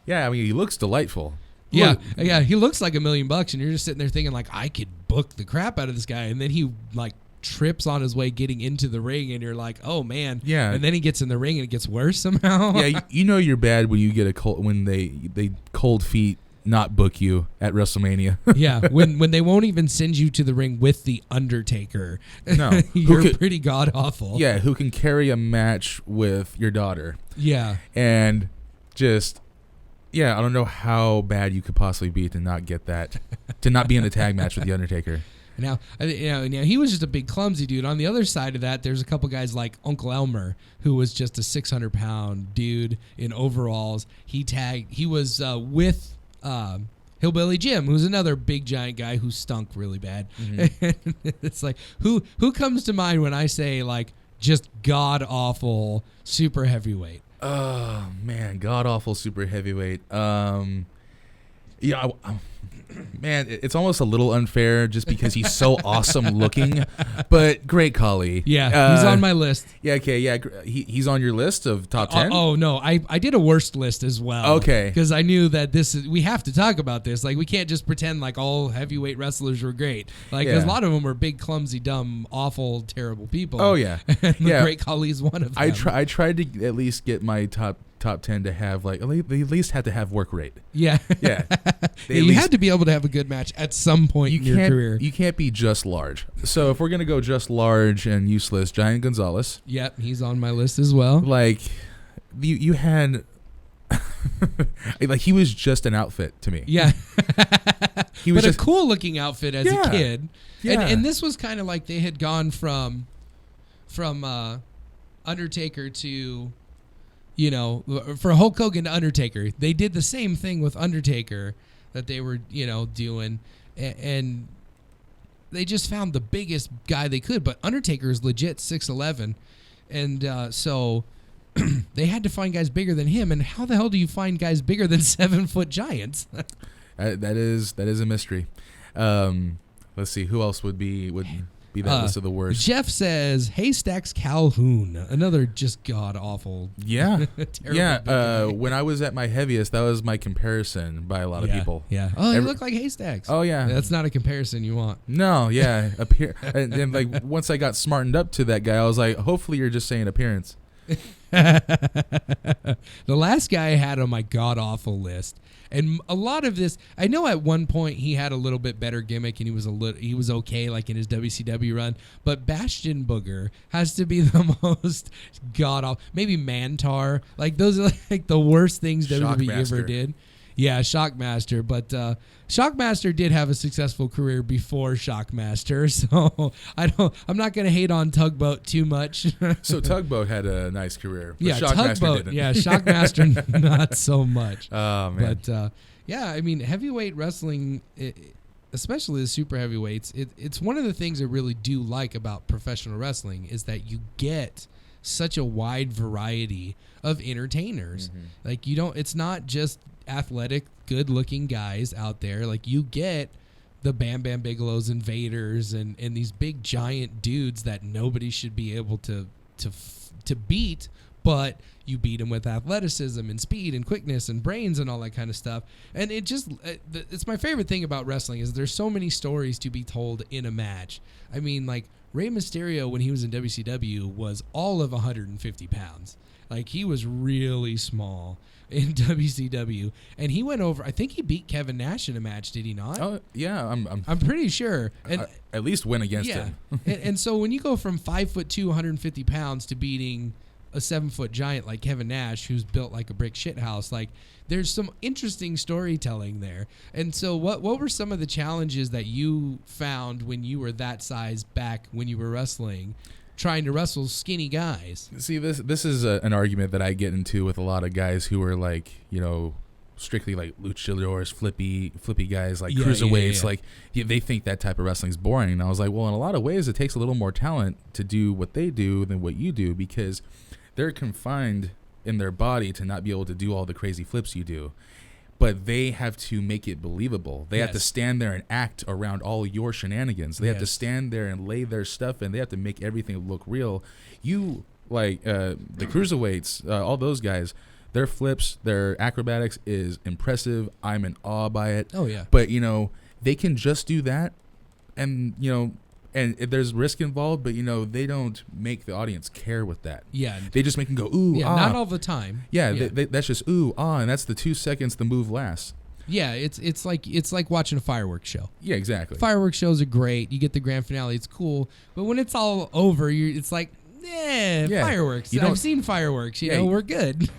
Yeah, I mean, he looks delightful. Yeah, he looks like $1 million, and you're just sitting there thinking like, I could book the crap out of this guy, and then he like trips on his way getting into the ring, and you're like, oh man. Yeah. And then he gets in the ring and it gets worse somehow. Yeah, you're bad when you get when they cold feet not book you at WrestleMania. Yeah, when they won't even send you to the ring with the Undertaker. No. You're pretty god awful. Yeah, who can carry a match with your daughter. Yeah. And just Yeah, I don't know how bad you could possibly be to not get that, to not be in the tag match with the Undertaker. Now, now he was just a big clumsy dude. On the other side of that, there's a couple guys like Uncle Elmer, who was just a 600-pound dude in overalls. He was with Hillbilly Jim, who's another big giant guy who stunk really bad. Mm-hmm. It's like who comes to mind when I say like just god awful super heavyweight? Oh man, god awful super heavyweight. Man, it's almost a little unfair just because he's so awesome looking, but Great Khali. Yeah, he's on my list. Yeah, okay, yeah, he's on your list of top 10. Oh no, I did a worst list as well. Okay, because I knew that we have to talk about this. Like we can't just pretend like all heavyweight wrestlers were great. Like a lot of them were big, clumsy, dumb, awful, terrible people. Oh yeah, and Great Khali is one of them. I tried to at least get my top 10 to have they at least had to have work rate. Yeah. You had to be able to have a good match at some point in your career. You can't be just large. So if we're gonna go just large and useless, Giant Gonzalez. Yep, he's on my list as well. Like you had like he was just an outfit to me. Yeah. He was a cool looking outfit as a kid. Yeah. And this was kind of like they had gone from Undertaker to, you know, for Hulk Hogan to Undertaker. They did the same thing with Undertaker that they were, you know, doing, and they just found the biggest guy they could. But Undertaker is legit 6'11", and so they had to find guys bigger than him. And how the hell do you find guys bigger than 7-foot giants? That is a mystery. Let's see who else would be that list of the worst. Jeff says Haystacks Calhoun, another just god awful. Yeah, yeah. When I was at my heaviest, that was my comparison by a lot of people. Yeah. Oh, you look like Haystacks. Oh yeah. That's not a comparison you want. No. Yeah. and like once I got smartened up to that guy, I was like, hopefully you're just saying appearance. The last guy I had on my god awful list. And a lot of this, I know at one point he had a little bit better gimmick and he was okay like in his WCW run, but Bastion Booger has to be the most god awful. Maybe Mantar, like those are like the worst things WWE ever did. Yeah, Shockmaster, but Shockmaster did have a successful career before Shockmaster, so I'm not gonna hate on Tugboat too much. So Tugboat had a nice career, but yeah, Shockmaster Tugboat, didn't. Yeah, Shockmaster not so much. Oh man, but yeah, I mean heavyweight wrestling, especially the super heavyweights, it's one of the things I really do like about professional wrestling is that you get such a wide variety of entertainers. Mm-hmm. Like it's not just athletic, good-looking guys out there. Like you get the Bam Bam Bigelows and Vaders and these big giant dudes that nobody should be able to beat, but you beat them with athleticism and speed and quickness and brains and all that kind of stuff. And it's my favorite thing about wrestling is there's so many stories to be told in a match. I mean, like Rey Mysterio when he was in WCW was all of 150 pounds. Like he was really small in WCW, and he went over. I think he beat Kevin Nash in a match. Did he not? Oh yeah, I'm pretty sure. And at least win against him. and so when you go from 5'2", 150 pounds to beating a 7-foot giant like Kevin Nash, who's built like a brick shithouse, like there's some interesting storytelling there. And so what were some of the challenges that you found when you were that size back when you were wrestling? Trying to wrestle skinny guys. See, this is an argument that I get into with a lot of guys who are like, you know, strictly like luchadors, flippy guys, like cruiserweights. Like they think that type of wrestling is boring. And I was like, well, in a lot of ways, it takes a little more talent to do what they do than what you do because they're confined in their body to not be able to do all the crazy flips you do. But they have to make it believable. They have to stand there and act around all your shenanigans. They have to stand there and lay their stuff, and they have to make everything look real. You, like the cruiserweights, all those guys, their flips, their acrobatics is impressive. I'm in awe by it. Oh, yeah. But, you know, they can just do that, and, you know, and there's risk involved, but, you know, they don't make the audience care with that. Yeah. They just make them go, ooh, ah. Not all the time. Yeah, that's just, ooh, ah, and that's the 2 seconds the move lasts. Yeah, it's like watching a fireworks show. Yeah, exactly. Fireworks shows are great. You get the grand finale, it's cool. But when it's all over, it's like, fireworks. I've seen fireworks. You know, we're good.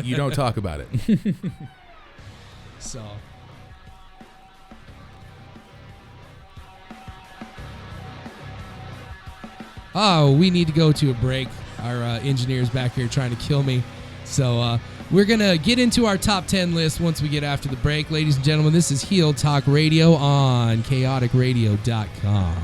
You don't talk about it. So. Oh, we need to go to a break. Our engineer's back here trying to kill me. So we're going to get into our top 10 list once we get after the break. Ladies and gentlemen, this is Heel Talk Radio on chaoticradio.com.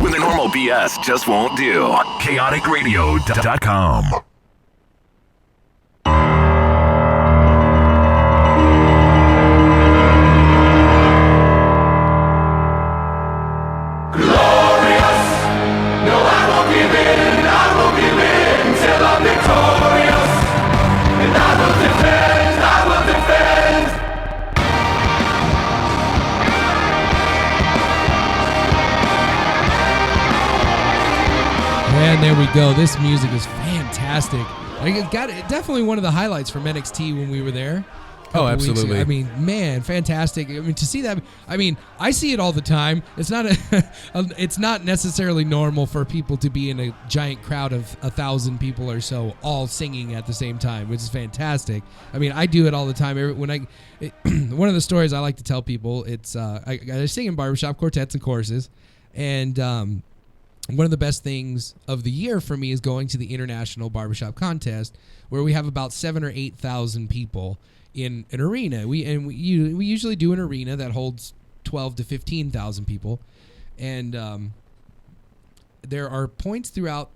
When the normal BS just won't do. chaoticradio.com. And there we go. This music is fantastic. It got definitely one of the highlights from NXT when we were there. Oh, absolutely. I mean, man, fantastic. I mean, to see that. I mean, I see it all the time. It's not it's not necessarily normal for people to be in a giant crowd of 1,000 people or so, all singing at the same time, which is fantastic. I mean, I do it all the time. When one of the stories I like to tell people, it's I sing in barbershop quartets and choruses, and one of the best things of the year for me is going to the International Barbershop Contest, where we have about 7,000 or 8,000 people in an arena. We usually do an arena that holds 12 to 15,000 people, and there are points throughout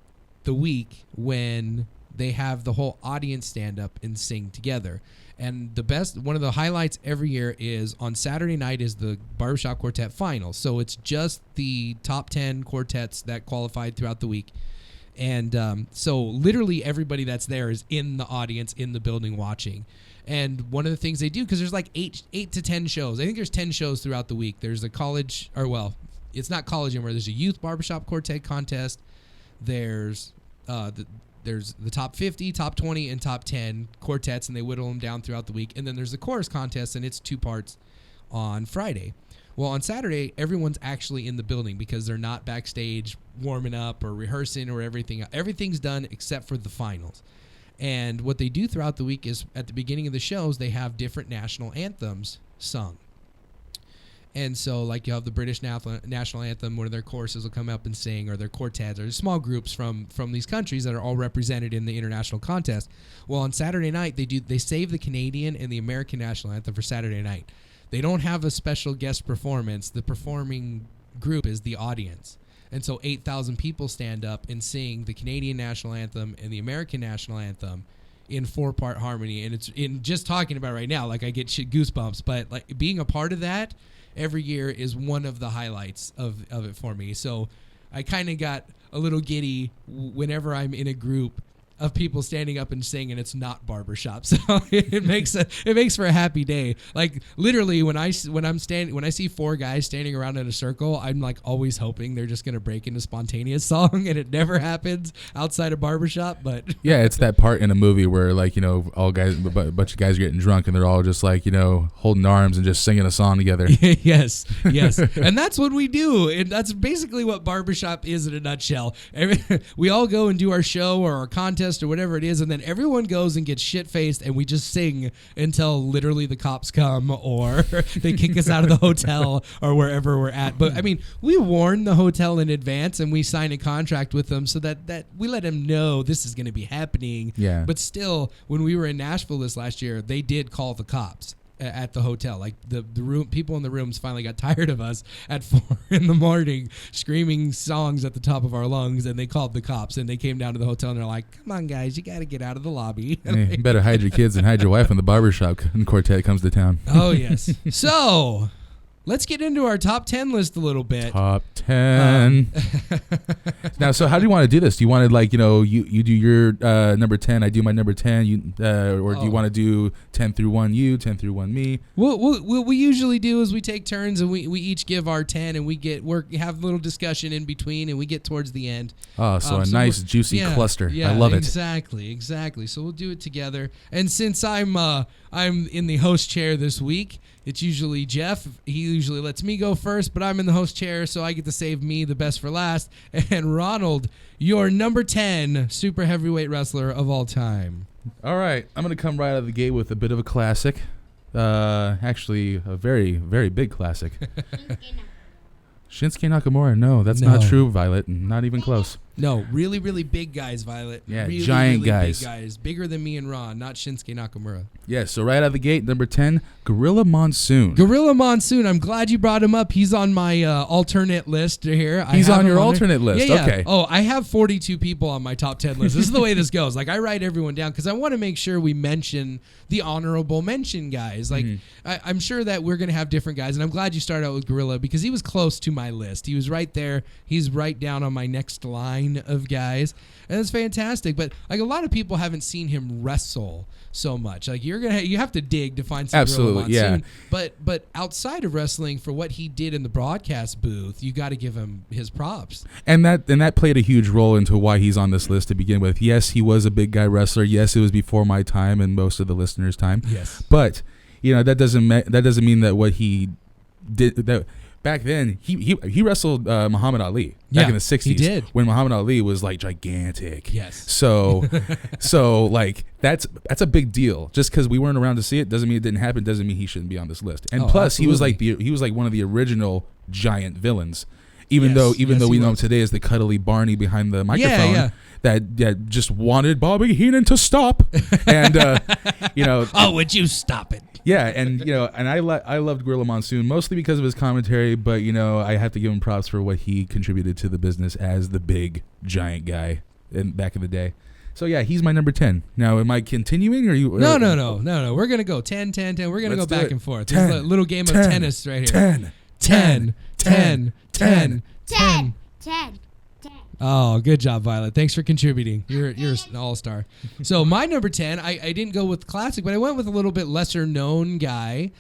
the week when they have the whole audience stand up and sing together. And one of the highlights every year is on Saturday night is the Barbershop Quartet Finals. So it's just the top 10 quartets that qualified throughout the week. And so literally everybody that's there is in the audience, in the building watching. And one of the things they do, because there's like 8 to 10 shows. I think there's 10 shows throughout the week. There's a college, or well, it's not college anymore. There's a youth barbershop quartet contest. There's the top 50, top 20, and top 10 quartets, and they whittle them down throughout the week. And then there's the chorus contest, and it's 2 parts on Friday. Well, on Saturday, everyone's actually in the building because they're not backstage warming up or rehearsing or everything. Everything's done except for the finals. And what they do throughout the week is at the beginning of the shows, they have different national anthems sung. And so, like, you have the British national anthem, one of their choruses will come up and sing, or their quartets, or small groups from these countries that are all represented in the international contest. Well, on Saturday night, they save the Canadian and the American national anthem for Saturday night. They don't have a special guest performance. The performing group is the audience. And so 8,000 people stand up and sing the Canadian national anthem and the American national anthem in 4-part harmony. And it's in just talking about it right now, like, I get goosebumps. But like being a part of that every year is one of the highlights of it for me. So I kind of got a little giddy whenever I'm in a group of people standing up and singing. It's not barbershop, so it makes for a happy day. Like literally, when I see 4 guys standing around in a circle, I'm like always hoping they're just gonna break into spontaneous song, and it never happens outside of barbershop. But yeah, it's that part in a movie where, like, you know, all guys, a bunch of guys are getting drunk and they're all just like, you know, holding arms and just singing a song together. yes, and that's what we do, and that's basically what barbershop is in a nutshell. We all go and do our show or our contest or whatever it is, and then everyone goes and gets shit-faced, and we just sing until literally the cops come or they kick us out of the hotel or wherever we're at. But I mean, we warn the hotel in advance, and we sign a contract with them so that we let them know this is going to be happening. Yeah. But still, when we were in Nashville this last year, they did call the cops at the hotel. Like the room, people in the rooms finally got tired of us at 4 a.m. screaming songs at the top of our lungs, and they called the cops, and they came down to the hotel, and they're like, "Come on, guys, you got to get out of the lobby." Hey, you better hide your kids and hide your wife when the barbershop quartet comes to town. Oh yes. So let's get into our top 10 list a little bit. Top 10. Now, so how do you want to do this? Do you want to, like, you know, you do your number 10, I do my number 10, or do you want to do 10 through 1 you, 10 through 1 me? What we usually do is we take turns, and we each give our 10, and we have a little discussion in between, and we get towards the end. Oh, so a nice juicy cluster. Yeah, I love it. Exactly. So we'll do it together. And since I'm in the host chair this week, it's usually Jeff. He usually lets me go first, but I'm in the host chair, so I get to save me the best for last. And Ronald, your number 10 super heavyweight wrestler of all time. All right. I'm going to come right out of the gate with a bit of a classic. Actually, a very, very big classic. Shinsuke Nakamura. No, that's not true, Violet. Not even close. No, really, really big guys, Violet. Yeah, really, giant really guys. Big guys. Bigger than me and Ron, not Shinsuke Nakamura. Yeah, so right out of the gate, number 10, Gorilla Monsoon. Gorilla Monsoon. I'm glad you brought him up. He's on my alternate list here. He's on your alternate list. Yeah. Okay. Oh, I have 42 people on my top 10 list. This is the way this goes. Like, I write everyone down because I want to make sure we mention the honorable mention guys. Like, I'm sure that we're going to have different guys, and I'm glad you started out with Gorilla because he was close to my list. He was right there. He's right down on my next line of guys. And it's fantastic, but like a lot of people haven't seen him wrestle so much. Like you have to dig to find some Absolutely, Gorilla Monsoon. yeah. But outside of wrestling, for what he did in the broadcast booth, you got to give him his props. And that played a huge role into why he's on this list to begin with. Yes, he was a big guy wrestler. Yes, it was before my time and most of the listeners' time. Yes, but you know that doesn't mean that what he did that. Back then, he wrestled Muhammad Ali back in the 60s. He did. When Muhammad Ali was like gigantic. Yes. So like that's a big deal. Just because we weren't around to see it doesn't mean it didn't happen. Doesn't mean he shouldn't be on this list. And plus, absolutely. he was like one of the original giant villains Even though we he know him was. today as the cuddly Barney behind the microphone, yeah. that just wanted Bobby Heenan to stop, and Oh, would you stop it? yeah, and I loved Gorilla Monsoon mostly because of his commentary, but I have to give him props for what he contributed to the business as the big giant guy back in the day. So yeah, he's my number 10. Now, am I continuing or you? No. We're gonna go 10, 10, 10. We're gonna Let's go do back it. and forth. 10, There's a little game of 10, tennis right here. 10. 10. 10. 10. Oh, good job, Violet. Thanks for contributing. You're an all-star. So my number 10, I didn't go with classic, but I went with a little bit lesser known guy.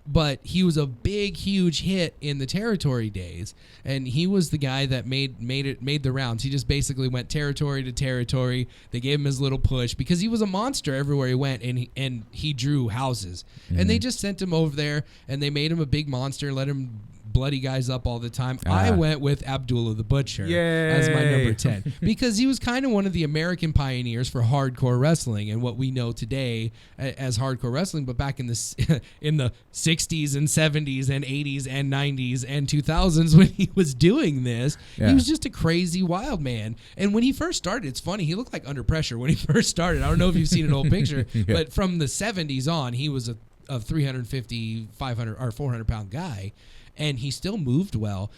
But he was a big, huge hit in the territory days, and he was the guy that made the rounds. He just basically went territory to territory. They gave him his little push because he was a monster everywhere he went, and he drew houses. And they just sent him over there, and they made him a big monster, let him bloody guys up all the time. I went with Abdullah the Butcher as my number 10 because he was kind of one of the American pioneers for hardcore wrestling and what we know today as hardcore wrestling. But back in the in the 60s and 70s and 80s and 90s and 2000s when he was doing this, he was just a crazy wild man. And when he first started, it's funny, he looked like Under Pressure when he first started. I don't know if you've seen an old picture, but from the 70s on, he was a 350, 500 or 400 pound guy. And he still moved well,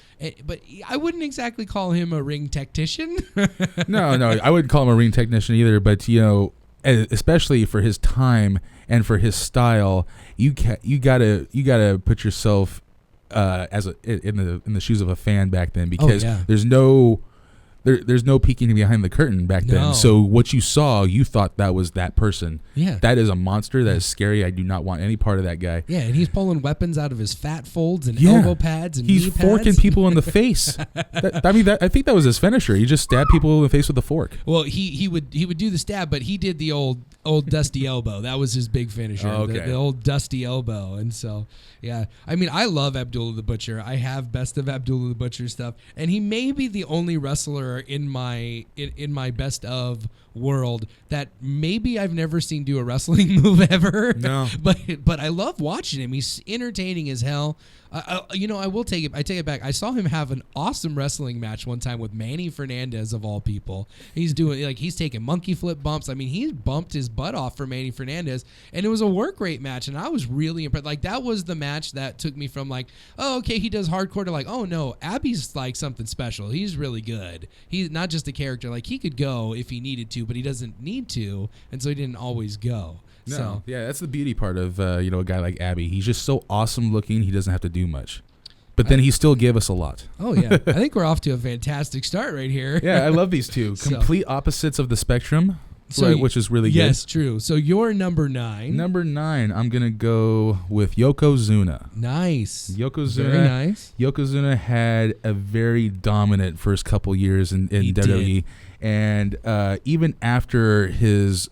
but I wouldn't exactly call him a ring tactician. No, I wouldn't call him a ring technician either. But especially for his time and for his style, you gotta put yourself in the shoes of a fan back then because there's no peeking behind the curtain back then. So what you saw, you thought that was that person. Yeah. That is a monster. That is scary. I do not want any part of that guy. Yeah, and he's pulling weapons out of his fat folds and elbow pads and he's knee pads. forking people in the face. I think that was his finisher. He just stabbed people in the face with a fork. Well, he would do the stab, but he did the old dusty elbow. That was his big finisher. Oh, okay. The old dusty elbow. And so, yeah. I mean, I love Abdullah the Butcher. I have best of Abdullah the Butcher stuff, and he may be the only wrestler in my best of world that maybe I've never seen do a wrestling move ever. No. But I love watching him. He's entertaining as hell. I will take it. I take it back. I saw him have an awesome wrestling match one time with Manny Fernandez of all people. He's taking monkey flip bumps. I mean, he bumped his butt off for Manny Fernandez, and it was a work rate match. And I was really impressed. Like that was the match that took me from like, oh, okay, he does hardcore to like, oh no, Abby's like something special. He's really good. He's not just a character. Like he could go if he needed to, but he doesn't need to, and so he didn't always go. No, So yeah, that's the beauty part of a guy like Abby. He's just so awesome looking. He doesn't have to do much, but then he still gave us a lot. oh yeah, I think we're off to a fantastic start right here. Yeah, I love these two So- complete opposites of the spectrum, So right, which is really Yes, true. So you're number 9. good. Number 9, I'm gonna go with Yokozuna. Nice. Yokozuna. Very nice. Yokozuna had a very dominant first couple years in He WWE, and even after his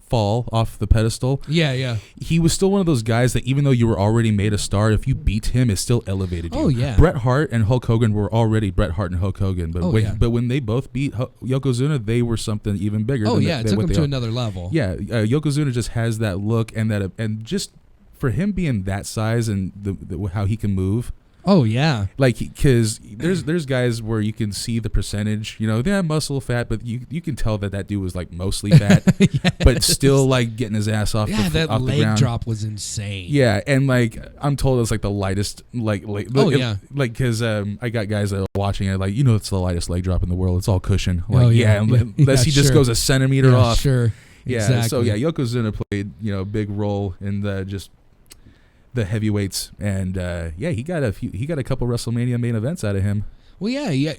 fall off the pedestal, Yeah. he was still one of those guys that even though you were already made a star, if you beat him, it still elevated you. Oh, yeah. Bret Hart and Hulk Hogan were already Bret Hart and Hulk Hogan, but Oh, yeah. but when they both beat Yokozuna, they were something even bigger. Oh than yeah, it than took what him they to are. another level. Yeah, Yokozuna just has that look and just for him being that size and the how he can move. Oh yeah. Like, because there's guys where you can see the percentage, they have muscle fat, but you can tell that dude was like mostly fat, but still like getting his ass off. Yeah, that off the leg ground. drop was insane. Yeah, and like I'm told it's like the lightest Oh, yeah. like because I got guys that are watching it like it's the lightest leg drop in the world. It's all cushion. Like, Oh, yeah. unless he just sure. goes a centimeter Yeah, off. Sure. Yeah, Exactly. so yeah, Yokozuna played a big role in the heavyweights, and he got a couple WrestleMania main events out of him. Well, yeah,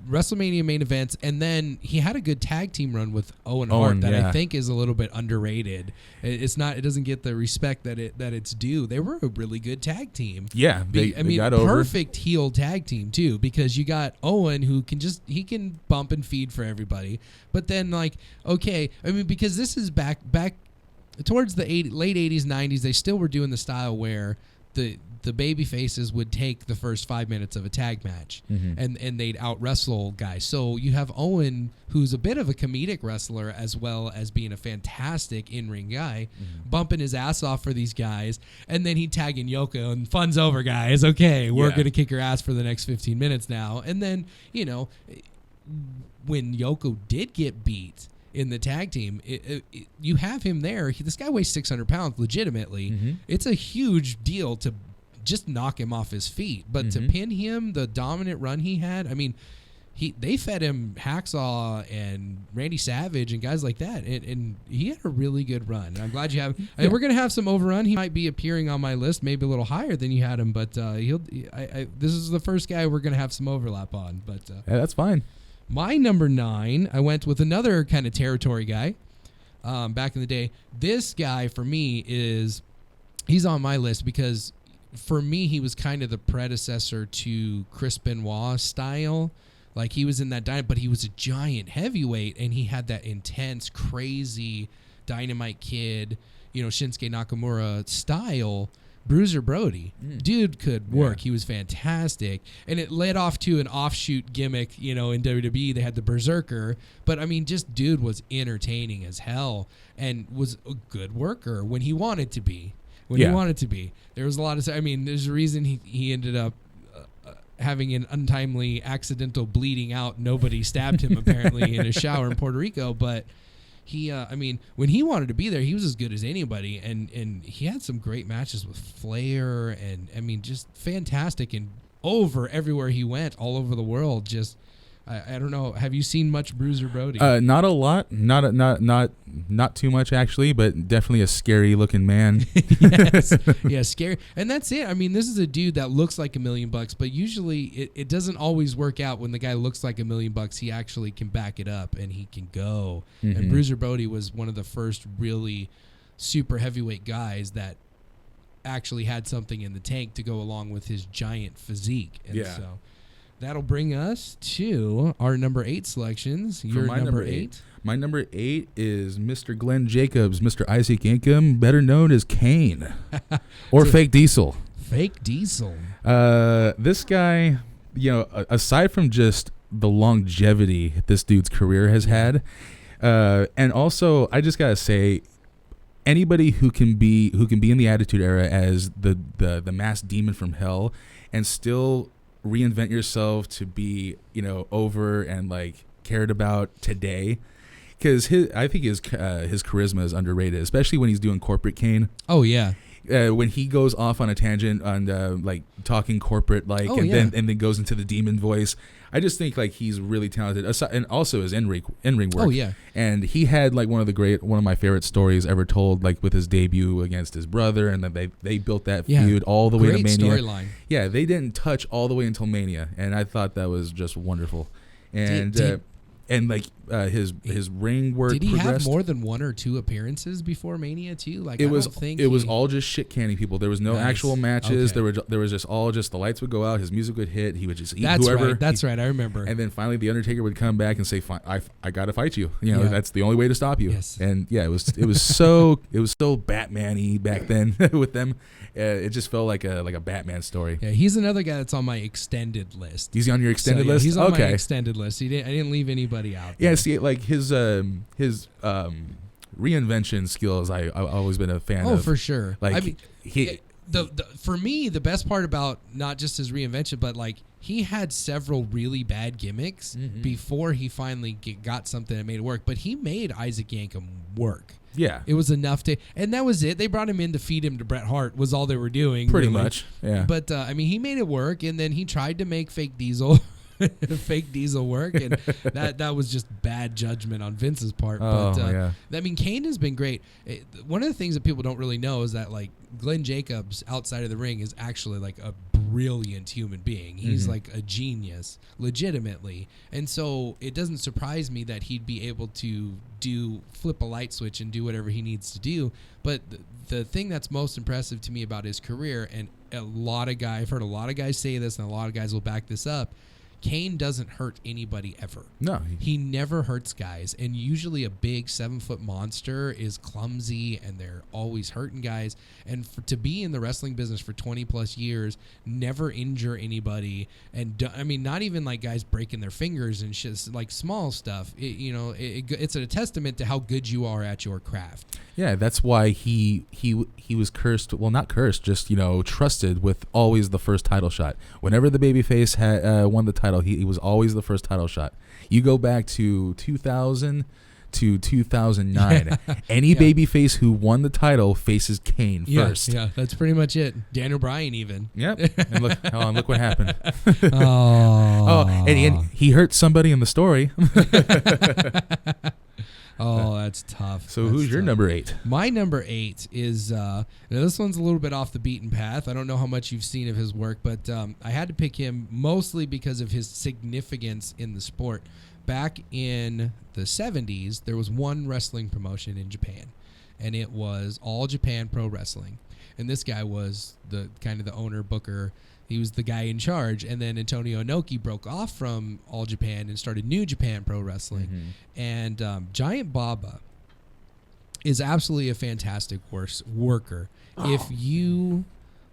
WrestleMania main events, and then he had a good tag team run with Owen Hart that I think is a little bit underrated. It doesn't get the respect that it's due. They were a really good tag team. Yeah, they got over. Perfect heel tag team too, because you got Owen who can bump and feed for everybody, but then because this is back towards the late 80s, 90s, they still were doing the style where the baby faces would take the first 5 minutes of a tag match, and they'd out wrestle guys. So you have Owen, who's a bit of a comedic wrestler as well as being a fantastic in-ring guy, bumping his ass off for these guys, and then he'd tag in Yoko, and fun's over, guys. Okay, we're gonna kick your ass for the next 15 minutes now. And then, you know, when Yoko did get beat in the tag team, you have him there. This guy weighs 600 pounds legitimately. It's a huge deal to just knock him off his feet, but to pin him, the dominant run he had, I mean, they fed him Hacksaw and Randy Savage and guys like that, and he had a really good run. I'm glad you have. We're gonna have some overrun. He might be appearing on my list, maybe a little higher than you had him, but this is the first guy we're gonna have some overlap on. But that's fine. My number 9, I went with another kind of territory guy. Back in the day, this guy for me he's on my list because for me he was kind of the predecessor to Chris Benoit style. Like, he was in that but he was a giant heavyweight, and he had that intense, crazy Dynamite Kid, you know, Shinsuke Nakamura style. Bruiser Brody, dude could work. Yeah. He was fantastic, and it led off to an offshoot gimmick. You know, in WWE they had the Berserker, but I mean, just dude was entertaining as hell and was a good worker when he wanted to be. He wanted to be. There was a lot of. I mean, there's a reason he ended up having an untimely accidental bleeding out. Nobody stabbed him apparently in a shower in Puerto Rico, but. I mean, when he wanted to be there, he was as good as anybody, and he had some great matches with Flair, and I mean, just fantastic, and over everywhere he went, all over the world. Just, I don't know. Have you seen much Bruiser Brody? Not a lot, not too much actually, but definitely a scary looking man. Yes, yeah, scary, and that's it. I mean, this is a dude that looks like $1 million, but usually it doesn't always work out when the guy looks like $1 million. He actually can back it up, and he can go. And Bruiser Brody was one of the first really super heavyweight guys that actually had something in the tank to go along with his giant physique. And so that'll bring us to our number 8 selections. Your number 8? My number 8 is Mr. Glenn Jacobs, Mr. Isaac Yankem, better known as Kane, or Fake Diesel. Fake Diesel. This guy, you know, aside from just the longevity this dude's career has had, and also I just gotta say, anybody who can be in the Attitude Era as the masked demon from hell and still reinvent yourself to be, you know, over and like cared about today, because I think his charisma is underrated, especially when he's doing corporate Kane. Oh yeah. When he goes off on a tangent on like talking corporate then goes into the demon voice, I just think like he's really talented. And also his in-ring work. Oh yeah. And he had like one of my favorite stories ever told, like with his debut against his brother, and then they built that feud all the way to Mania. Great storyline. Yeah, they didn't touch all the way until Mania, and I thought that was just wonderful. And and like his ring work. Did he progressed. have more than 1 or 2 appearances before Mania too? Like, it was all just shit canning people. There was no actual matches. Okay. There was just the lights would go out, his music would hit, he would just eat That's whoever. Right. That's right. I remember. And then finally the Undertaker would come back and say, "Fine, I gotta fight you. You know, that's the only way to stop you." Yes. And yeah, it was so Batman-y back then with them. It just felt like a Batman story. Yeah, he's another guy that's on my extended list. He's on your extended list? He's on my extended list. I didn't leave anybody out. Yeah, see, like his reinvention skills, I've always been a fan of. Oh, for sure. Like, I mean, for me, the best part about not just his reinvention, but like he had several really bad gimmicks before he finally got something that made it work. But he made Isaac Yankem work. Yeah. It was enough and that was it. They brought him in to feed him to Bret Hart was all they were doing. Pretty really. much, yeah. But, I mean, he made it work, and then he tried to make Fake Diesel work, and that was just bad judgment on Vince's part. Oh, but, yeah. I mean, Kane has been great. One of the things that people don't really know is that, like, Glenn Jacobs outside of the ring is actually, like, a brilliant human being. He's like a genius, legitimately. And so it doesn't surprise me that he'd be able to flip a light switch and do whatever he needs to do. But the thing that's most impressive to me about his career, and I've heard a lot of guys say this, and a lot of guys will back this up, Kane doesn't hurt anybody ever. No. He never hurts guys, and usually a big 7-foot monster is clumsy, and they're always hurting guys. And to be in the wrestling business for 20 plus years, never injure anybody, and I mean, not even like guys breaking their fingers and shit, like small stuff. It's a testament to how good you are at your craft. Yeah, that's why he was cursed. Well, not cursed, just trusted with always the first title shot. Whenever the babyface had won the title, he was always the first title shot. You go back to 2000 to 2009. Any babyface who won the title faces Kane first. Yeah, that's pretty much it. Daniel Bryan even. Yep. And look what happened. Oh, and he hurt somebody in the story. Oh, that's tough. So That's who's your tough. number 8? My number 8 is now this one's a little bit off the beaten path. I don't know how much you've seen of his work, but I had to pick him mostly because of his significance in the sport. Back in the 70s, there was one wrestling promotion in Japan, and it was All Japan Pro Wrestling. And this guy was the kind of the owner, booker. He was the guy in charge, and then Antonio Inoki broke off from All Japan and started New Japan Pro Wrestling. And Giant Baba is absolutely a fantastic worker. If you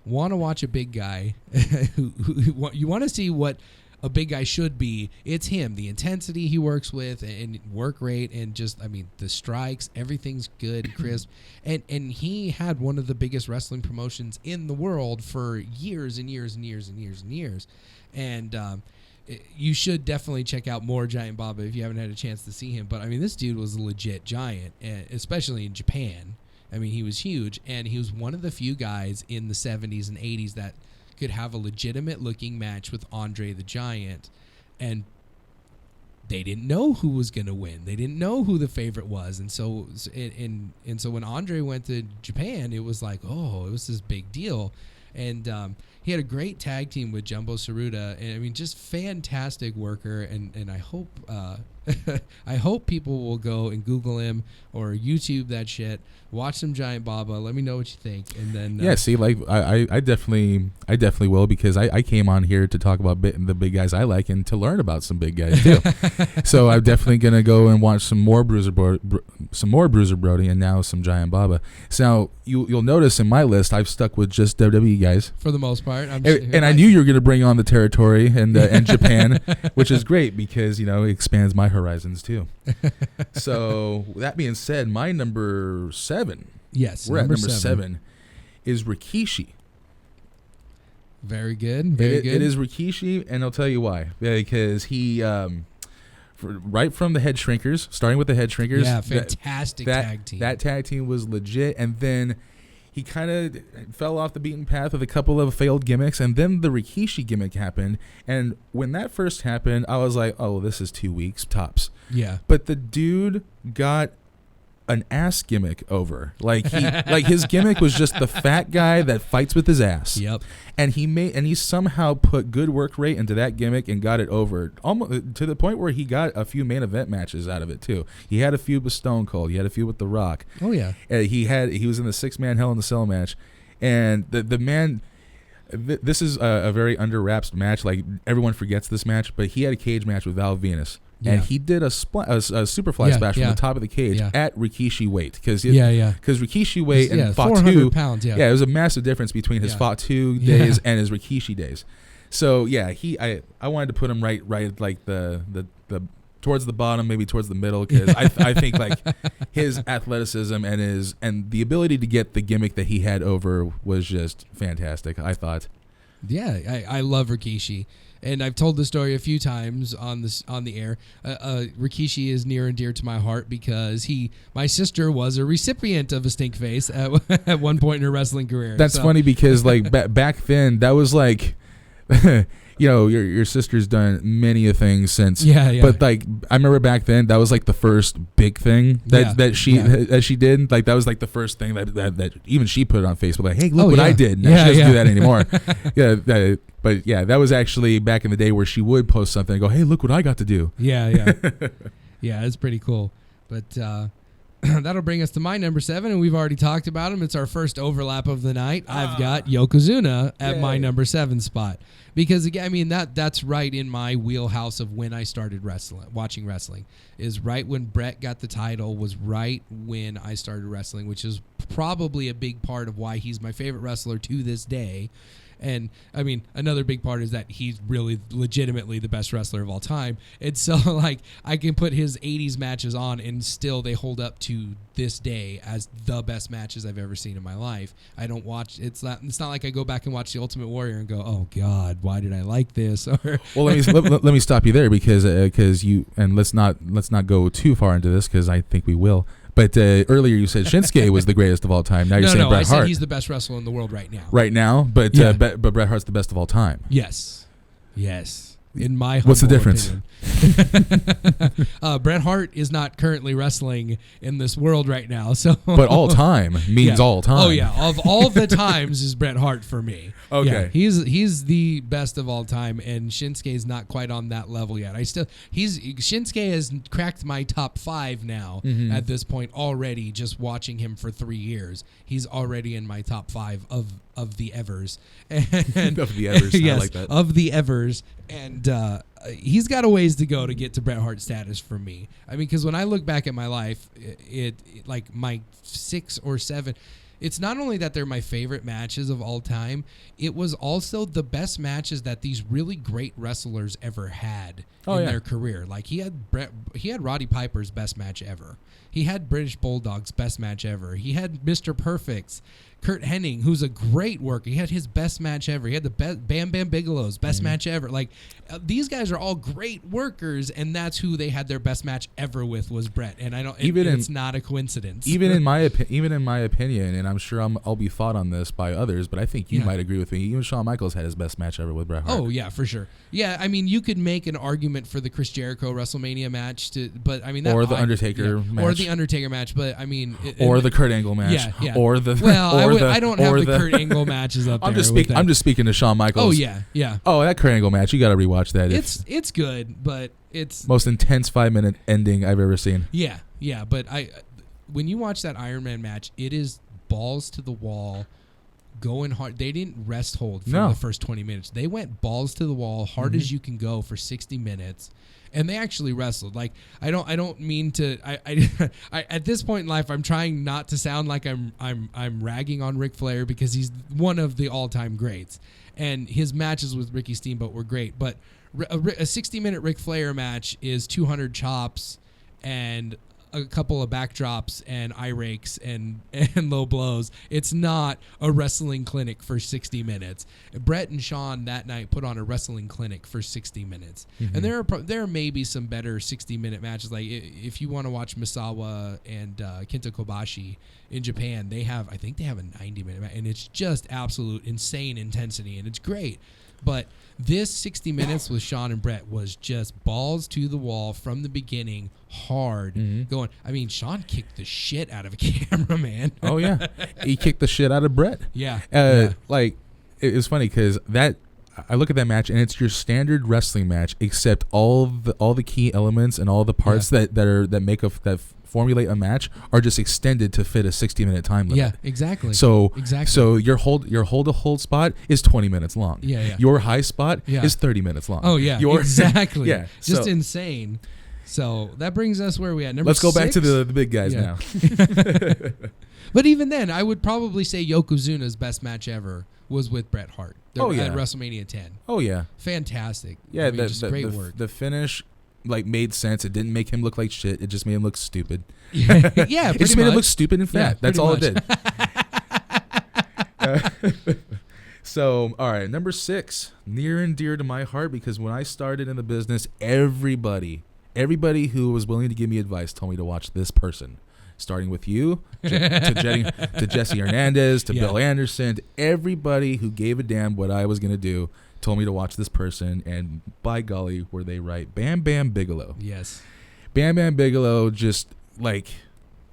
want to watch a big guy, you want to see what a big guy should be, it's him. The intensity he works with and work rate and just, the strikes, everything's good and crisp. And he had one of the biggest wrestling promotions in the world for years and years and years and years and years. And you should definitely check out more Giant Baba if you haven't had a chance to see him. But, this dude was a legit giant, especially in Japan. He was huge, and he was one of the few guys in the 70s and 80s that could have a legitimate looking match with Andre the Giant, and they didn't know who was going to win. They didn't know who the favorite was, and so when Andre went to Japan, it was like, oh, it was this big deal. And he had a great tag team with Jumbo Tsuruta, and just fantastic worker. And I hope I hope people will go and Google him or YouTube that shit. Watch some Giant Baba. Let me know what you think, and then See, like I definitely will, because I came on here to talk about the big guys I like and to learn about some big guys too. So I'm definitely gonna go and watch some more Bruiser Brody, and now some Giant Baba. So now you'll notice in my list I've stuck with just WWE guys for the most part. And I knew you were gonna bring on the territory and Japan, which is great because it expands my horizons too. So that being said, my number 7. Yes, we're at number 7 is Rikishi. Very good. Very good. It is Rikishi, and I'll tell you why. Because he, right from the Head Shrinkers, starting with the Head Shrinkers. Yeah, fantastic tag team. That tag team was legit, and then he kind of fell off the beaten path with a couple of failed gimmicks, and then the Rikishi gimmick happened. And when that first happened, I was like, oh, this is 2 weeks, tops. Yeah. But the dude got an ass gimmick over. Like his gimmick was just the fat guy that fights with his ass. Yep. And he somehow put good work rate into that gimmick and got it over, almost to the point where he got a few main event matches out of it too. He had a feud with Stone Cold. He had a feud with The Rock. Oh yeah. He was in the 6-man Hell in the Cell match, and the man. This is a very under wraps match. Like, everyone forgets this match, but he had a cage match with Val Venus. Yeah. And he did a superfly splash from the top of the cage at Rikishi weight, because Rikishi weight and Fatu, pounds, it was a massive difference between his Fatu days and his Rikishi days. So I wanted to put him right like the towards the bottom, maybe towards the middle, because I think like his athleticism and the ability to get the gimmick that he had over was just fantastic, I thought. Yeah, I love Rikishi. And I've told the story a few times on the air. Rikishi is near and dear to my heart because my sister was a recipient of a stink face at one point in her wrestling career. That's funny because like back then that was like, your sister's done many of things since. Yeah. But like I remember back then that was like the first big thing that she did. Like that was like the first thing that even she put on Facebook. Like, hey, look what I did. Now she doesn't do that anymore. But that was actually back in the day where she would post something and go, hey, look what I got to do. Yeah, it's pretty cool. But that'll bring us to my number 7, and we've already talked about him. It's our first overlap of the night. I've got Yokozuna at my number 7 spot because again, I mean that's right in my wheelhouse of when I started watching wrestling. Is right when Brett got the title, was right when I started wrestling, which is probably a big part of why he's my favorite wrestler to this day. And I mean, another big part is that he's really legitimately the best wrestler of all time. And so, like, I can put his 80s matches on and still they hold up to this day as the best matches I've ever seen in my life. I don't watch, it's not like I go back and watch The Ultimate Warrior and go, oh God, why did I like this? Or Well, let me stop you there because you, and let's not go too far into this because I think we will. But earlier you said Shinsuke was the greatest of all time. Now you're saying Bret I said Hart. he's the best wrestler in the world right now. Right now, but Yeah. but Bret Hart's the best of all time. Yes. In my What's the humble difference? opinion. Bret Hart is not currently wrestling in this world right now. So, But all time means Yeah. all time. Oh yeah, of all the times is Bret Hart for me. Okay. Yeah, he's the best of all time, and Shinsuke's not quite on that level yet. Shinsuke has cracked my top 5 now at this point already. Just watching him for 3 years, he's already in my top 5 of the evers. And, Of the evers, I yes, like that. of the evers, and he's got a ways to go to get to Bret Hart status for me. I mean, because when I look back at my life, it like my 6 or 7. It's not only that they're my favorite matches of all time, it was also the best matches that these really great wrestlers ever had in their career. Like he had Roddy Piper's best match ever. He had British Bulldog's best match ever. He had Mr. Perfect's Kurt Hennig, who's a great worker. He had his best match ever. He had the Bam Bam Bigelow's best match ever. Like these guys are all great workers, and that's who they had their best match ever with was Brett. And I don't. It's not a coincidence. Even in my opinion, and I'm sure I'll be fought on this by others, but I think you might agree with me. Even Shawn Michaels had his best match ever with Bret Hart. Oh yeah, for sure. Yeah, I mean, you could make an argument for the Chris Jericho WrestleMania match, but I mean, Or the Undertaker match. or the Undertaker match. But I mean, or the Kurt Angle match. Yeah. Or the I don't have the Kurt Angle matches up there. I'm just speaking to Shawn Michaels. Oh yeah. Oh, that Kurt Angle match, you got to rewatch that. It's good, but it's most intense 5-minute ending I've ever seen. Yeah. But when you watch that Iron Man match, it is balls to the wall, going hard. They didn't rest hold for the first 20 minutes. They went balls to the wall, hard as you can go for 60 minutes. And they actually wrestled. Like I don't mean to. I at this point in life, I'm trying not to sound like I'm ragging on Ric Flair because he's one of the all-time greats, and his matches with Ricky Steamboat were great. But a 60-minute Ric Flair match is 200 chops and a couple of backdrops and eye rakes and low blows. It's not a wrestling clinic for 60 minutes. Brett and Shawn that night put on a wrestling clinic for 60 minutes. And there may be some better 60-minute matches. Like if you want to watch Misawa and Kenta Kobashi in Japan, I think they have a 90-minute match, and it's just absolute insane intensity, and it's great. But this 60 minutes with Shawn and Brett was just balls to the wall from the beginning, hard, going. I mean, Shawn kicked the shit out of a cameraman. Oh yeah, he kicked the shit out of Brett. Yeah. Like it was funny because I look at that match and it's your standard wrestling match, except all the key elements and all the parts that make that formulate a match are just extended to fit a 60-minute time limit. Yeah, exactly. So your hold to hold spot is 20 minutes long. Yeah. Your high spot Yeah. is 30 minutes long. Oh yeah, exactly. Yeah, just so insane. So that brings us where we at number. Let's go back to 6? the big guys now. But even then, I would probably say Yokozuna's best match ever was with Bret Hart. At WrestleMania 10. Oh yeah, Fantastic. yeah. I mean, just great work. The finish made sense. It didn't make him look like shit. It just made him look stupid. Yeah, It just made him look stupid and fat. That's all pretty it did. So, all right, number 6, near and dear to my heart, because when I started in the business, everybody who was willing to give me advice told me to watch this person. Starting with you, to Jesse Hernandez, to Bill Anderson, to everybody who gave a damn what I was going to do told me to watch this person, and by golly, were they right. Bam Bam Bigelow. Yes. Bam Bam Bigelow, just like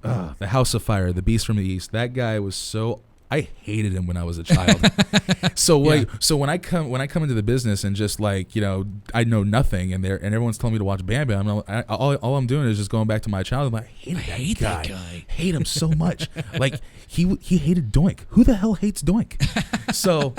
the House of Fire, the Beast from the East. That guy was so I hated him when I was a child. So when I come into the business and just like, you know, I know nothing and everyone's telling me to watch Bam Bam, all I'm doing is just going back to my childhood. I'm like, I hate that guy. Hate him so much. Like he hated Doink. Who the hell hates Doink? So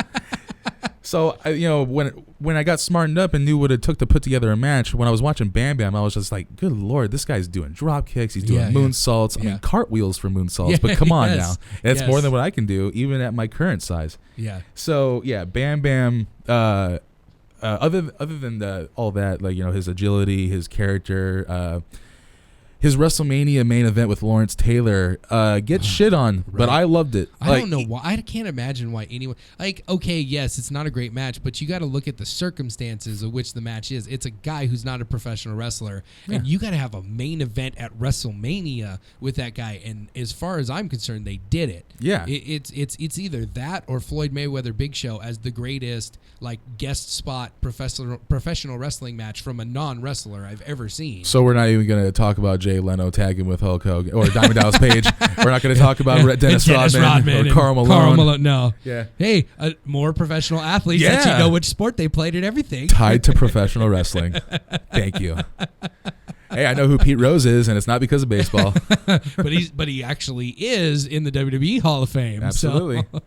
you know, when I got smartened up and knew what it took to put together a match, when I was watching Bam Bam, I was just like, good Lord, this guy's doing drop kicks, he's doing moonsaults. I mean, cartwools for moonsaults, but come on now. It's more than what I can do, even at my current size. Yeah. So yeah, Bam Bam. Other than all that, like, you know, his agility, his character, his WrestleMania main event with Lawrence Taylor gets shit on, but I loved it. I don't know why. I can't imagine why anyone, like, okay, yes, it's not a great match, but you got to look at the circumstances of which the match is. It's a guy who's not a professional wrestler, and you got to have a main event at WrestleMania with that guy. And as far as I'm concerned, they did it. Yeah, it's either that or Floyd Mayweather Big Show as the greatest like guest spot professional wrestling match from a non-wrestler I've ever seen. So we're not even going to talk about Jay Leno tagging with Hulk Hogan or Diamond Dallas Page. We're not going to talk about Dennis Rodman or Karl Malone. No. Yeah. Hey, more professional athletes that you know which sport they played and everything. Tied to professional wrestling. Thank you. Hey, I know who Pete Rose is, and it's not because of baseball. but he actually is in the WWE Hall of Fame. Absolutely. So,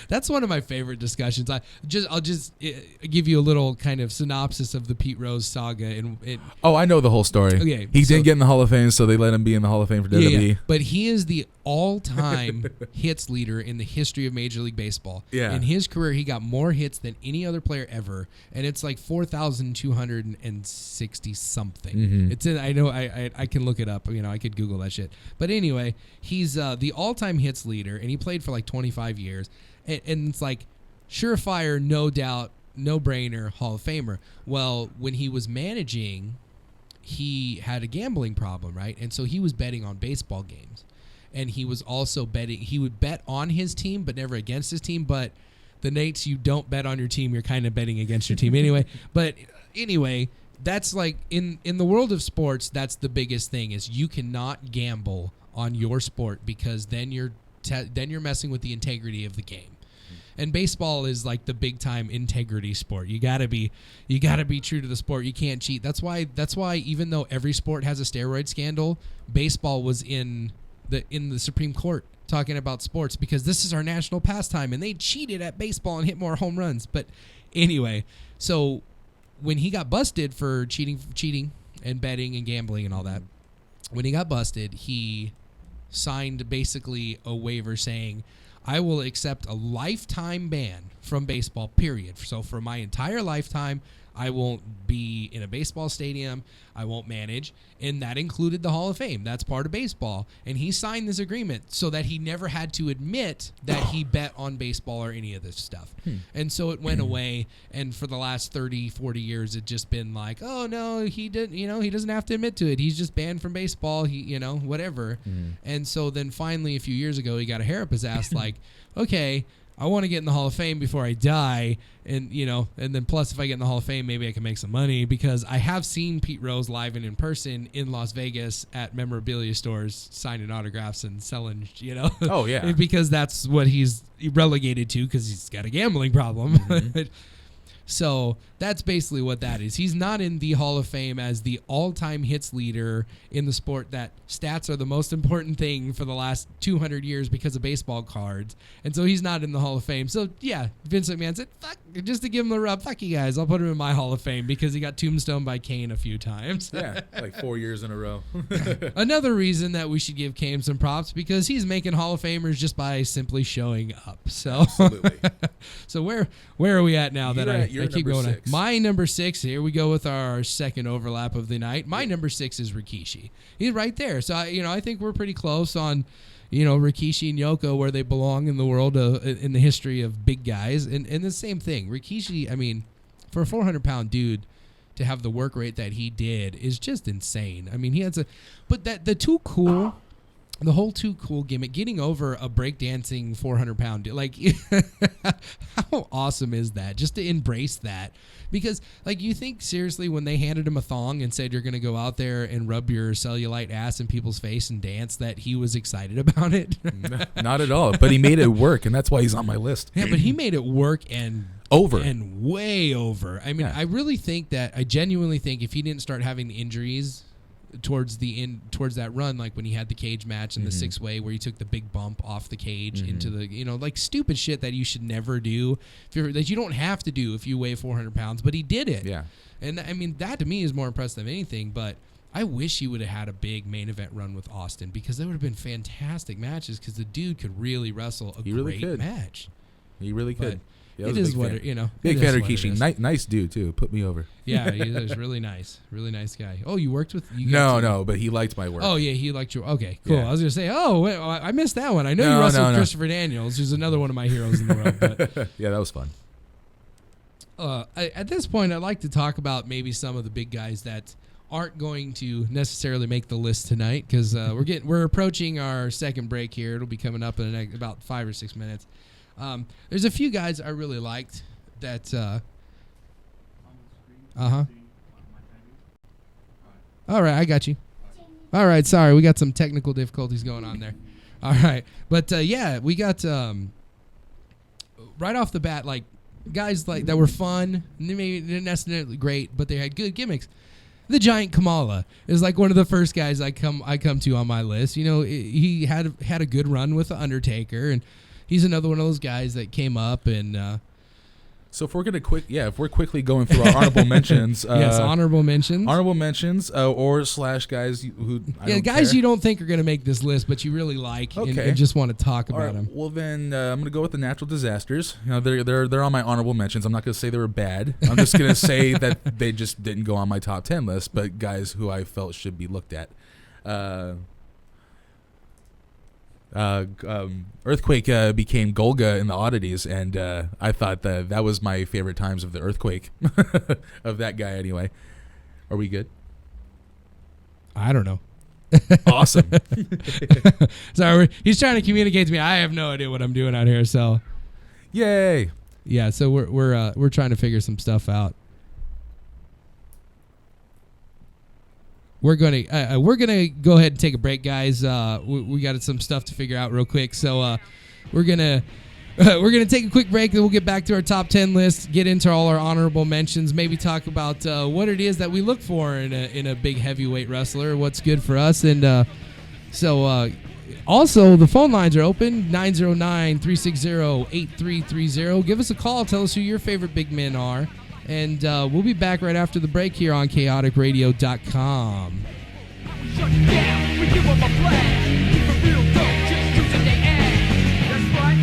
that's one of my favorite discussions. I'll just give you a little kind of synopsis of the Pete Rose saga. I know the whole story. Okay, he didn't get in the Hall of Fame, so they let him be in the Hall of Fame for WWE. Yeah, but he is the all-time hits leader in the history of Major League Baseball. Yeah. In his career, he got more hits than any other player ever, and it's like 4,260 something. Mm-hmm. It's in. I know. I can look it up. You know, I could Google that shit. But anyway, he's the all-time hits leader, and he played for like 25 years, and it's like surefire, no doubt, no-brainer Hall of Famer. Well, when he was managing, he had a gambling problem, right? And so he was betting on baseball games. And he was also betting. He would bet on his team, but never against his team. But the Nates, you don't bet on your team. You're kind of betting against your team anyway. But anyway, that's like in the world of sports, that's the biggest thing is you cannot gamble on your sport because then you're messing with the integrity of the game. And baseball is like the big time integrity sport. You gotta be true to the sport. You can't cheat. That's why even though every sport has a steroid scandal, baseball was in the Supreme Court talking about sports because this is our national pastime and they cheated at baseball and hit more home runs. But anyway, so when he got busted for cheating and betting and gambling and all that, when he got busted, he signed basically a waiver saying, I will accept a lifetime ban from baseball, period. So for my entire lifetime, I won't be in a baseball stadium. I won't manage. And that included the Hall of Fame. That's part of baseball. And he signed this agreement so that he never had to admit that he bet on baseball or any of this stuff. And so it went away. And for the last 30, 40 years, it's just been like, oh, no, he didn't, he doesn't have to admit to it. He's just banned from baseball. He, whatever. And so then finally, a few years ago, he got a hair up his ass like, okay, I want to get in the Hall of Fame before I die. And, and then plus if I get in the Hall of Fame, maybe I can make some money because I have seen Pete Rose live and in person in Las Vegas at memorabilia stores signing autographs and selling, Oh, yeah. because that's what he's relegated to because he's got a gambling problem. Mm-hmm. So that's basically what that is. He's not in the Hall of Fame as the all-time hits leader in the sport that stats are the most important thing for the last 200 years because of baseball cards. And so he's not in the Hall of Fame. So, yeah, Vince McMahon said, fuck, just to give him the rub, fuck you guys, I'll put him in my Hall of Fame because he got tombstoned by Kane a few times. Yeah, like 4 years in a row. Another reason that we should give Kane some props because he's making Hall of Famers just by simply showing up. So, absolutely. So where are we at now that I keep going? 6. My number 6. Here we go with our second overlap of the night. My number 6 is Rikishi. He's right there. So I think we're pretty close on, Rikishi and Yoko where they belong in the world in the history of big guys. And the same thing. Rikishi, I mean, for a 400-pound dude to have the work rate that he did is just insane. I mean, he has but the two cool the whole Too Cool gimmick, getting over a breakdancing 400-pound dude, like, how awesome is that? Just to embrace that. Because, like, you think seriously when they handed him a thong and said you're going to go out there and rub your cellulite ass in people's face and dance, that he was excited about it? Not at all. But he made it work, and that's why he's on my list. Yeah, but he made it work and Over. and way over. I mean, Yeah. I genuinely think if he didn't start having injuries towards that run, like when he had the cage match in the 6-way where he took the big bump off the cage into the, like stupid shit that you should never do, that you don't have to do if you weigh 400 pounds, but he did it. Yeah. And I mean, that to me is more impressive than anything, but I wish he would have had a big main event run with Austin, because they would have been fantastic matches, because the dude could really wrestle a He really great could. match. He really could. Yeah, I It was a is big what fan. it, you know. Big it fan is of what it Rikishi. is. Nice dude, too. Put me over. Yeah, he was really nice guy. Oh, you worked with? You No, got to- no, but he liked my work. Oh yeah, he liked you. Okay, cool. Yeah. I was gonna say, oh, wait, I missed that one. I know No, you wrestled no, with no. Christopher Daniels, who's another one of my heroes in the world. But Yeah, that was fun. at this point, I'd like to talk about maybe some of the big guys that aren't going to necessarily make the list tonight, because we're approaching our second break here. It'll be coming up in the next, about 5 or 6 minutes. There's a few guys I really liked that. All right, I got you. All right, sorry, we got some technical difficulties going on there. All right, but yeah, we got right off the bat, like guys like that were fun. Maybe didn't necessarily great, but they had good gimmicks. The Giant Kamala is like one of the first guys I come to on my list. He had a good run with the Undertaker, and he's another one of those guys that came up and. So if we're gonna if we're quickly going through our honorable mentions, Yes, honorable mentions. honorable mentions, or slash guys who Guys you don't think are gonna make this list, but you really like Okay. and just want to talk All about right, them. well then I'm gonna go with the natural disasters. They're on my honorable mentions. I'm not gonna say they were bad. I'm just gonna say that they just didn't go on my top 10 list, but guys who I felt should be looked at. Earthquake became Golga in the oddities, and I thought that was my favorite times of the Earthquake of that guy. Anyway, are we good? I don't know. Awesome. Sorry, he's trying to communicate to me. I have no idea what I'm doing out here. So Yay. yeah, so we're trying to figure some stuff out. We're gonna go ahead and take a break, guys. We got some stuff to figure out real quick, so we're gonna take a quick break. Then we'll get back to our top 10 list, get into all our honorable mentions, maybe talk about what it is that we look for in a big heavyweight wrestler, what's good for us, and also the phone lines are open 909-360-8330. Give us a call. Tell us who your favorite big men are. And we'll be back right after the break here on chaoticradio.com. Shut you down, we give them a blast. Keep it real dope, just using their ass. That's right.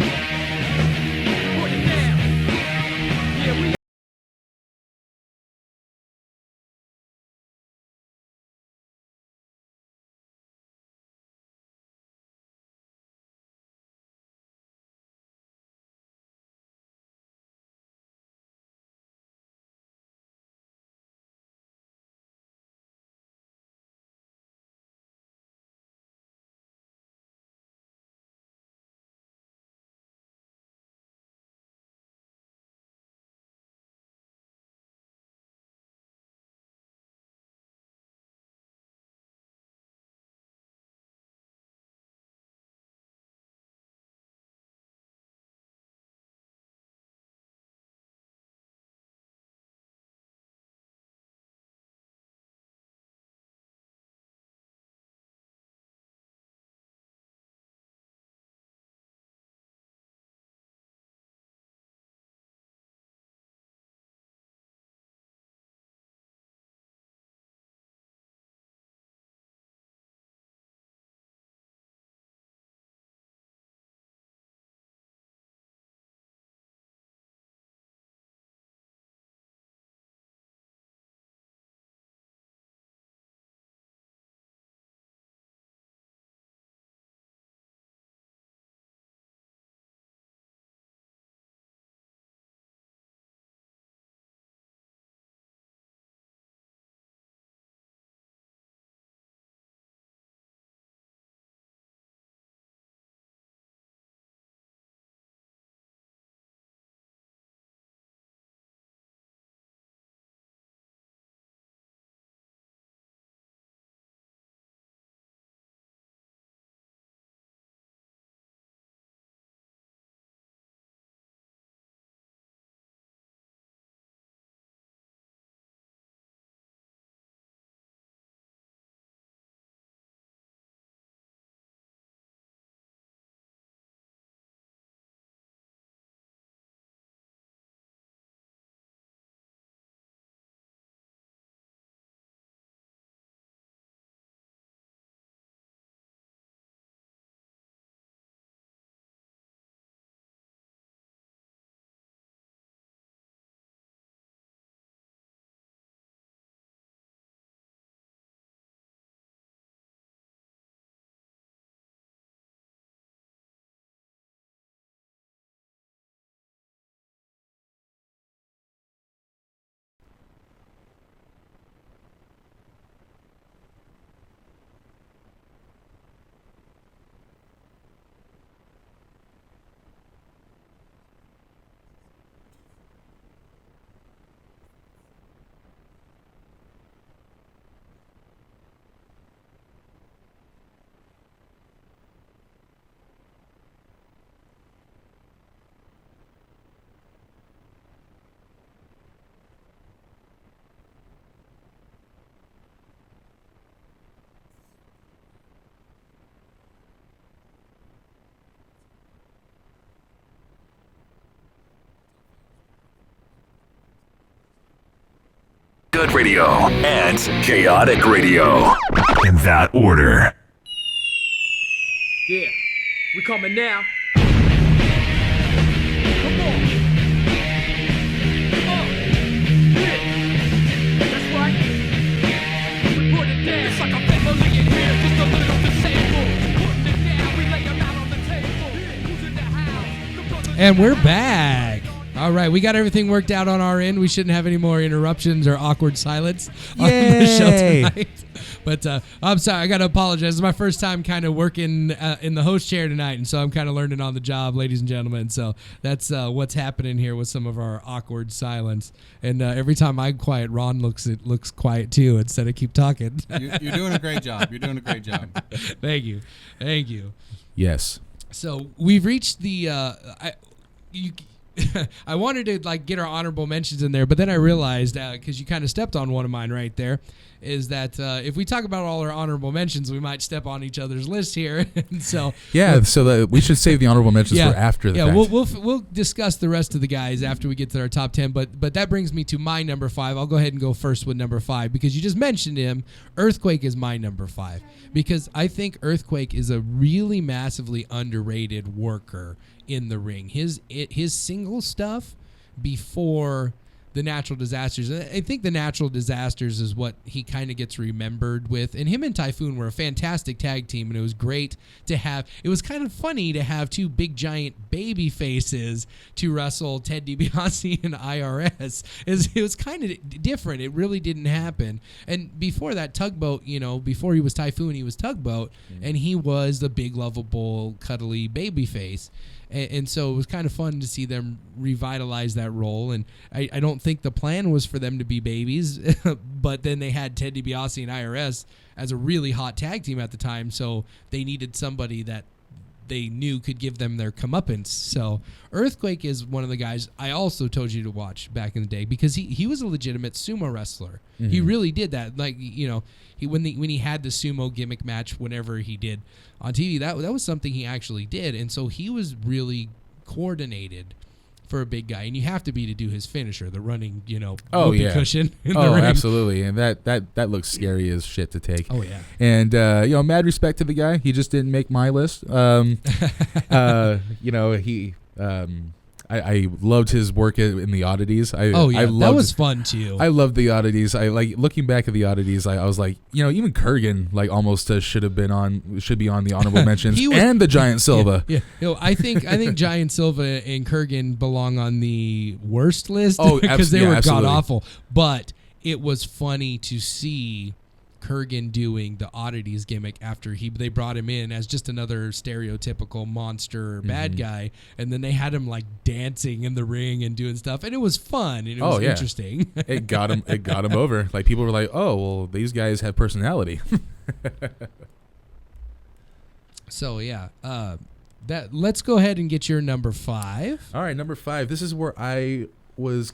Good Radio and Chaotic Radio. In that order. Yeah, we coming now. Come on. Come on. Yeah. That's right. We put it down. It's like a family in here, just a little disabled. Putting it down, we lay them out on the table. Who's in the house? And we're back. All right, we got everything worked out on our end. We shouldn't have any more interruptions or awkward silence on the show tonight. But I'm sorry, I got to apologize. It's my first time kind of working in the host chair tonight, and so I'm kind of learning on the job, ladies and gentlemen. So that's what's happening here with some of our awkward silence. And every time I'm quiet, Ron looks quiet too instead of keep talking. You're doing a great job. You're doing a great job. Thank you. Yes. So we've reached the I wanted to like get our honorable mentions in there, but then I realized because you kind of stepped on one of mine right there, is that if we talk about all our honorable mentions, we might step on each other's list here. And so so we should save the honorable mentions for after the fact. We'll discuss the rest of the guys after we get to our top 10. But that brings me to my number 5. I'll go ahead and go first with number 5 because you just mentioned him. Earthquake is my number 5 because I think Earthquake is a really massively underrated worker in the ring. His single stuff before the natural disasters. I think the natural disasters is what he kind of gets remembered with. And him and Typhoon were a fantastic tag team, and it was great to have. It was kind of funny to have two big giant baby faces to wrestle Ted DiBiase and IRS. It was kind of different. It really didn't happen. And before that, Tugboat, before he was Typhoon, he was Tugboat, and he was the big, lovable, cuddly baby face. And so it was kind of fun to see them revitalize that role. And I don't think the plan was for them to be babies, but then they had Ted DiBiase and IRS as a really hot tag team at the time. So they needed somebody that they knew could give them their comeuppance. So Earthquake is one of the guys I also told you to watch back in the day because he was a legitimate sumo wrestler. Mm-hmm. He really did that. Like, when he had the sumo gimmick match, whenever he did on TV, that was something he actually did. And so he was really coordinated for a big guy, and you have to be to do his finisher, the running, whoopee cushion in the ring. Absolutely, and that looks scary as shit to take. Oh yeah, and mad respect to the guy. He just didn't make my list. I loved his work in the oddities. That was fun too. I loved the oddities. I like looking back at the oddities. I was like, even Kurgan almost should be on the honorable mentions, and the Giant Silva. Yeah. I think Giant Silva and Kurgan belong on the worst list because they were god awful. But it was funny to see Kurgan doing the oddities gimmick after they brought him in as just another stereotypical monster bad guy, and then they had him like dancing in the ring and doing stuff, and it was fun and it was interesting. It got him over. Like, people were like, oh well, these guys have personality. So let's go ahead and get your number 5. All right, number 5. This is where I was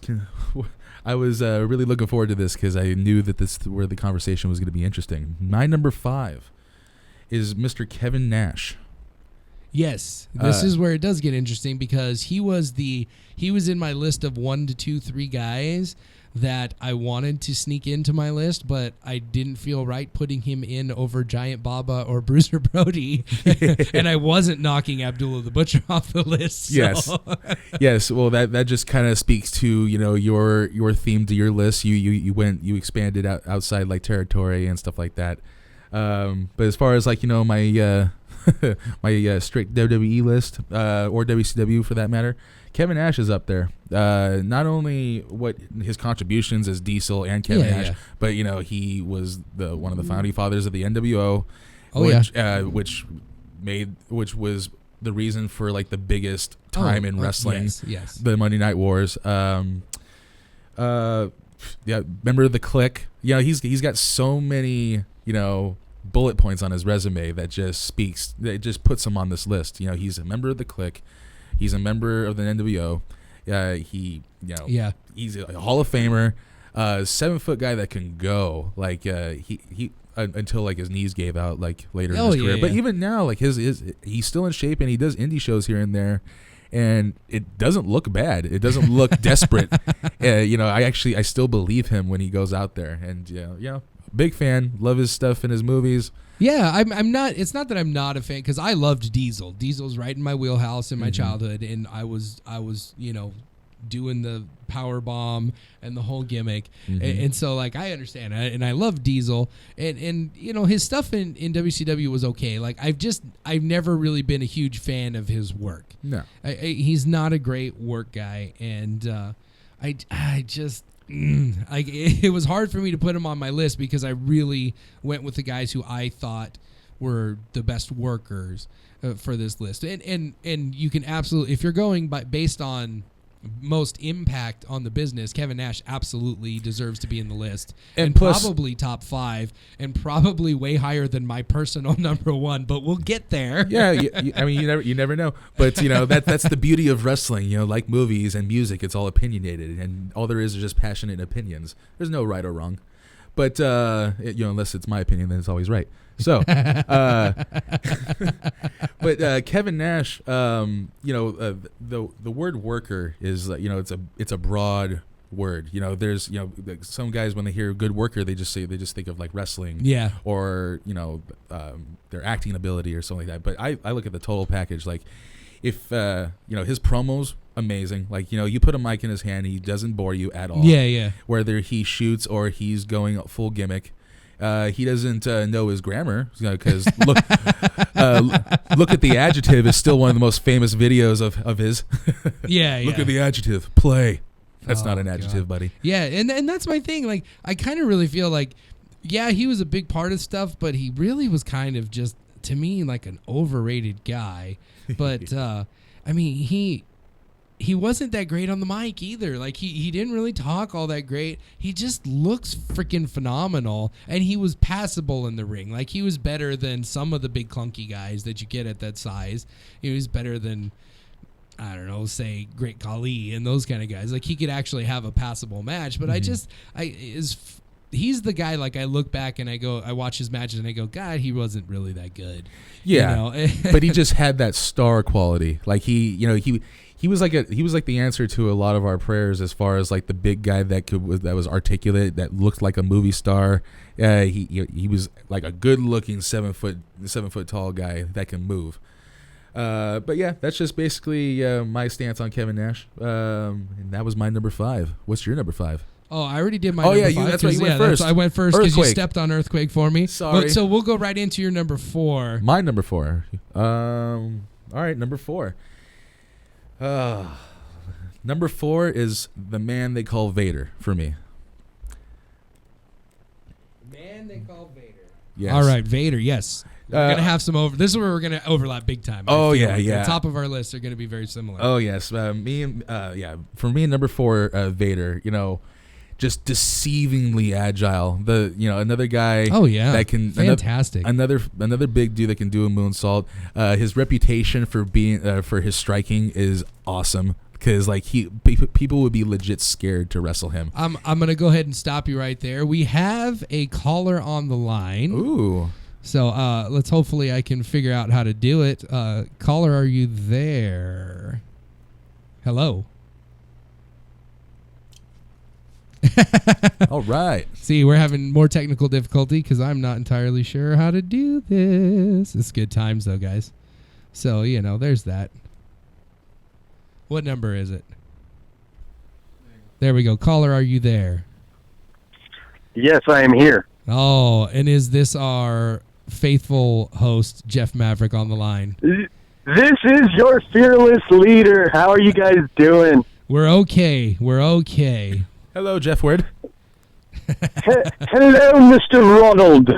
really looking forward to this because I knew that this where the conversation was going to be interesting. My number 5 is Mr. Kevin Nash. Yes, this is where it does get interesting because he was in my list of 1 to 2, 3 guys that I wanted to sneak into my list, but I didn't feel right putting him in over Giant Baba or Bruiser Brody, and I wasn't knocking Abdullah the Butcher off the list. So. Yes. Well, that just kind of speaks to your theme to your list. You expanded outside like territory and stuff like that. But as far as my my strict WWE list or WCW for that matter, Kevin Nash is up there. Not only what his contributions as Diesel and Kevin Nash, but he was one of the founding fathers of the NWO, which was the reason for like the biggest time in wrestling. Yes. The Monday Night Wars. Remember the Click? He's got so many bullet points on his resume that just puts him on this list. He's a member of the Click. He's a member of the NWO. He's a Hall of Famer, 7-foot guy that can go. Like he until like his knees gave out like later in his career. But even now, like he's still in shape and he does indie shows here and there. and it doesn't look bad. It doesn't look desperate. I still believe him when he goes out there, and big fan. Love his stuff in his movies. Yeah, I'm not. It's not that I'm not a fan, because I loved Diesel. Diesel's right in my wheelhouse in my childhood, and I was doing the power bomb and the whole gimmick, and so like I understand, and I love Diesel, and his stuff in WCW was okay. Like I've never really been a huge fan of his work. No, he's not a great work guy, and it was hard for me to put him on my list because I really went with the guys who I thought were the best workers for this list, and you can absolutely, if you're going based on most impact on the business, Kevin Nash absolutely deserves to be in the list, and plus, probably top 5, and probably way higher than my personal number 1. But we'll get there. Yeah, you never know. But that's the beauty of wrestling. Like movies and music, it's all opinionated, and all there is just passionate opinions. There's no right or wrong. But unless it's my opinion, then it's always right. So, but Kevin Nash, the word worker is it's a broad word. There's some guys, when they hear good worker, they just think of like wrestling, or their acting ability or something like that. But I look at the total package. Like if his promos, amazing. Like you put a mic in his hand, he doesn't bore you at all. Yeah. Whether he shoots or he's going full gimmick. He doesn't know his grammar, because look at the Adjective is still one of the most famous videos of his. Look at the Adjective. Play. That's not an adjective, buddy. Yeah, and that's my thing. Like I kind of really feel like, he was a big part of stuff, but he really was kind of just, to me, like an overrated guy. But he wasn't that great on the mic either. Like he didn't really talk all that great. He just looks freaking phenomenal, and he was passable in the ring. Like he was better than some of the big clunky guys that you get at that size. He was better than, I don't know, say Great Khali and those kind of guys. Like he could actually have a passable match. But he's the guy, like I look back and I watch his matches and I go, God, he wasn't really that good. Yeah, but he just had that star quality. Like he was like the answer to a lot of our prayers, as far as like the big guy that was articulate, that looked like a movie star. He was like a good looking 7 foot tall guy that can move. But yeah, that's just basically my stance on Kevin Nash. And that was my number 5. What's your number 5? Oh, I already did my number 5. That's right. You went first. I went first because you stepped on Earthquake for me. Sorry. So we'll go right into your number 4. My number 4. All right, number 4. Number 4 is the man they call Vader for me. Man they call Vader. Yes. All right, Vader. Yes. We're gonna have some over. This is where we're gonna overlap big time. The top of our list are gonna be very similar. Oh yes, for me, number 4, Vader. Just deceivingly agile. Another guy. Oh yeah, that can fantastic. Another big dude that can do a moonsault. His reputation for being for his striking is awesome, because like people would be legit scared to wrestle him. I'm gonna go ahead and stop you right there. We have a caller on the line. Ooh. So let's hopefully I can figure out how to do it. Caller, are you there? Hello. All right. See, we're having more technical difficulty because I'm not entirely sure how to do this. It's good times, though, guys. So, there's that. What number is it? There we go. Caller, are you there? Yes, I am here. Oh, and is this our faithful host, Jeff Maverick, on the line? This is your fearless leader. How are you guys doing? We're okay. Hello, Jeff Ward. Hello, Mr. Ronald.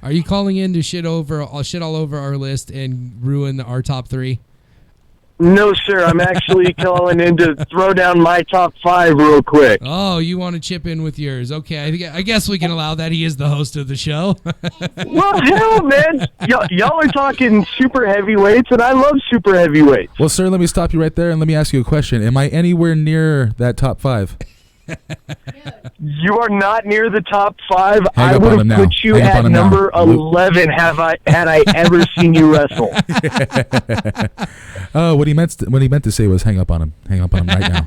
Are you calling in to shit all over our list and ruin our top 3? No, sir. I'm actually calling in to throw down my top 5 real quick. Oh, you want to chip in with yours? Okay, I guess we can allow that. He is the host of the show. Well, hell, man. Y'all are talking super heavyweights, and I love super heavyweights. Well, sir, let me stop you right there and let me ask you a question. Am I anywhere near that top 5? You are not near the top 5. Hang I up on would him have now. put you Hang up on at him now. number 11 had I ever seen you wrestle. Oh, what he meant to say was hang up on him. Hang up on him right now.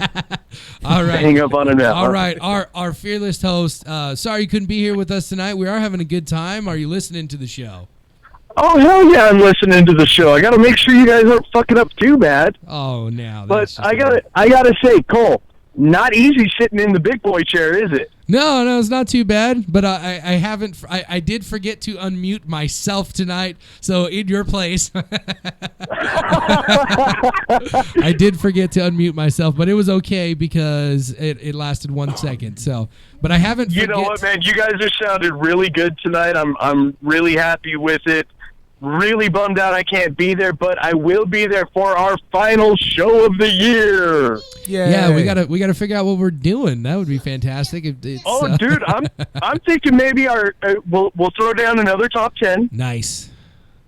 All right. Hang up on him now. All right, our fearless host. Sorry you couldn't be here with us tonight. We are having a good time. Are you listening to the show? Oh, hell yeah, I'm listening to the show. I got to make sure you guys aren't fucking up too bad. Oh, now. But that's just I gotta say, Cole, not easy sitting in the big boy chair, is it? No, it's not too bad. But I haven't. I did forget to unmute myself tonight. So in your place, I did forget to unmute myself, but it was okay because it lasted 1 second. So, but I haven't. You know what, man? You guys have sounded really good tonight. I'm really happy with it. Really bummed out I can't be there, but I will be there for our final show of the year. Yeah, we gotta figure out what we're doing. That would be fantastic. If it's, Dude, I'm thinking maybe we'll throw down another top 10 nice.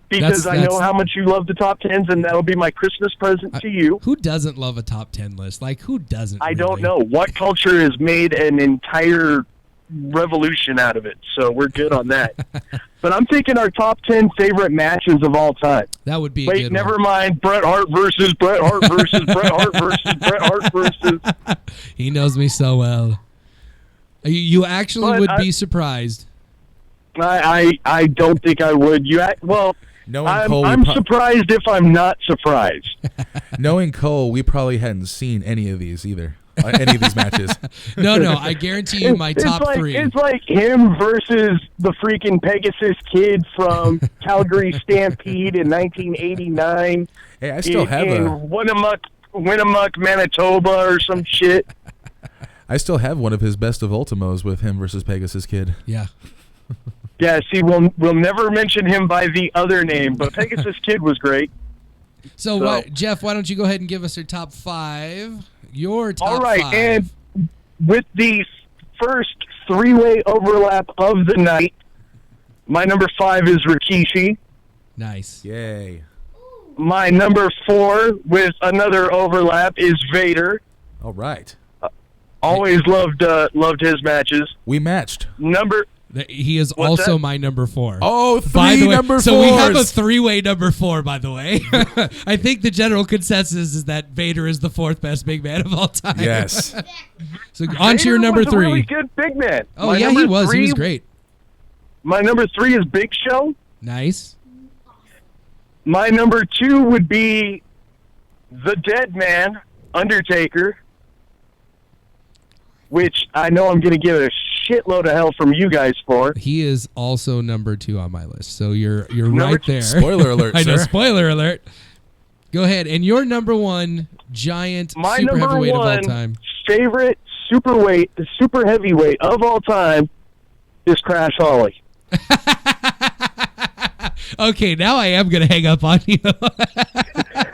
because I know how much you love the top 10s, and that'll be my Christmas present to you. Who doesn't love a top 10 list? Like, who doesn't? I really? don't know. What culture has made an entire revolution out of it, so we're good on that. But I'm thinking our top 10 favorite matches of all time. That would be a Wait, good never one. mind. Bret Hart versus Bret Hart versus Bret Hart versus Bret Hart versus. He knows me so well. You actually But would be surprised. I don't think I would. Knowing Cole, I'm surprised if I'm not surprised. Knowing Cole, we probably hadn't seen any of these either. Any of these matches. No, I guarantee you my top it's like, 3. It's like him versus the freaking Pegasus Kid from Calgary Stampede in 1989. Hey, I still have in Winnemucca, Manitoba, or some shit. I still have one of his best of Ultimos with him versus Pegasus Kid. Yeah. Yeah, see, we'll never mention him by the other name, but Pegasus Kid was great. So, Jeff, why don't you go ahead and give us your top 5? Your top 5. All right, and with the first 3-way overlap of the night, my number 5 is Rikishi. Nice. Yay. My number 4 with another overlap is Vader. All right. Always loved his matches. We matched. He is What's also that? my number 4. Oh, By the three way, number 4s. So we have a 3-way number 4, by the way. I think the general consensus is that Vader is the 4th best big man of all time. Yes. So on to your number was 3. A really good big man. Oh, My yeah, number he was. He was 3 great. My number 3 is Big Show. Nice. My number 2 would be the Dead Man, Undertaker, which I know I'm going to get a shitload of hell from you guys for. He is also number 2 on my list. So you're right there. Spoiler alert, I know, sir. spoiler alert. Go ahead. And your number 1 giant My super number heavyweight of all 1 time. favorite super heavyweight of all time is Crash Holly. Okay, now I am going to hang up on you.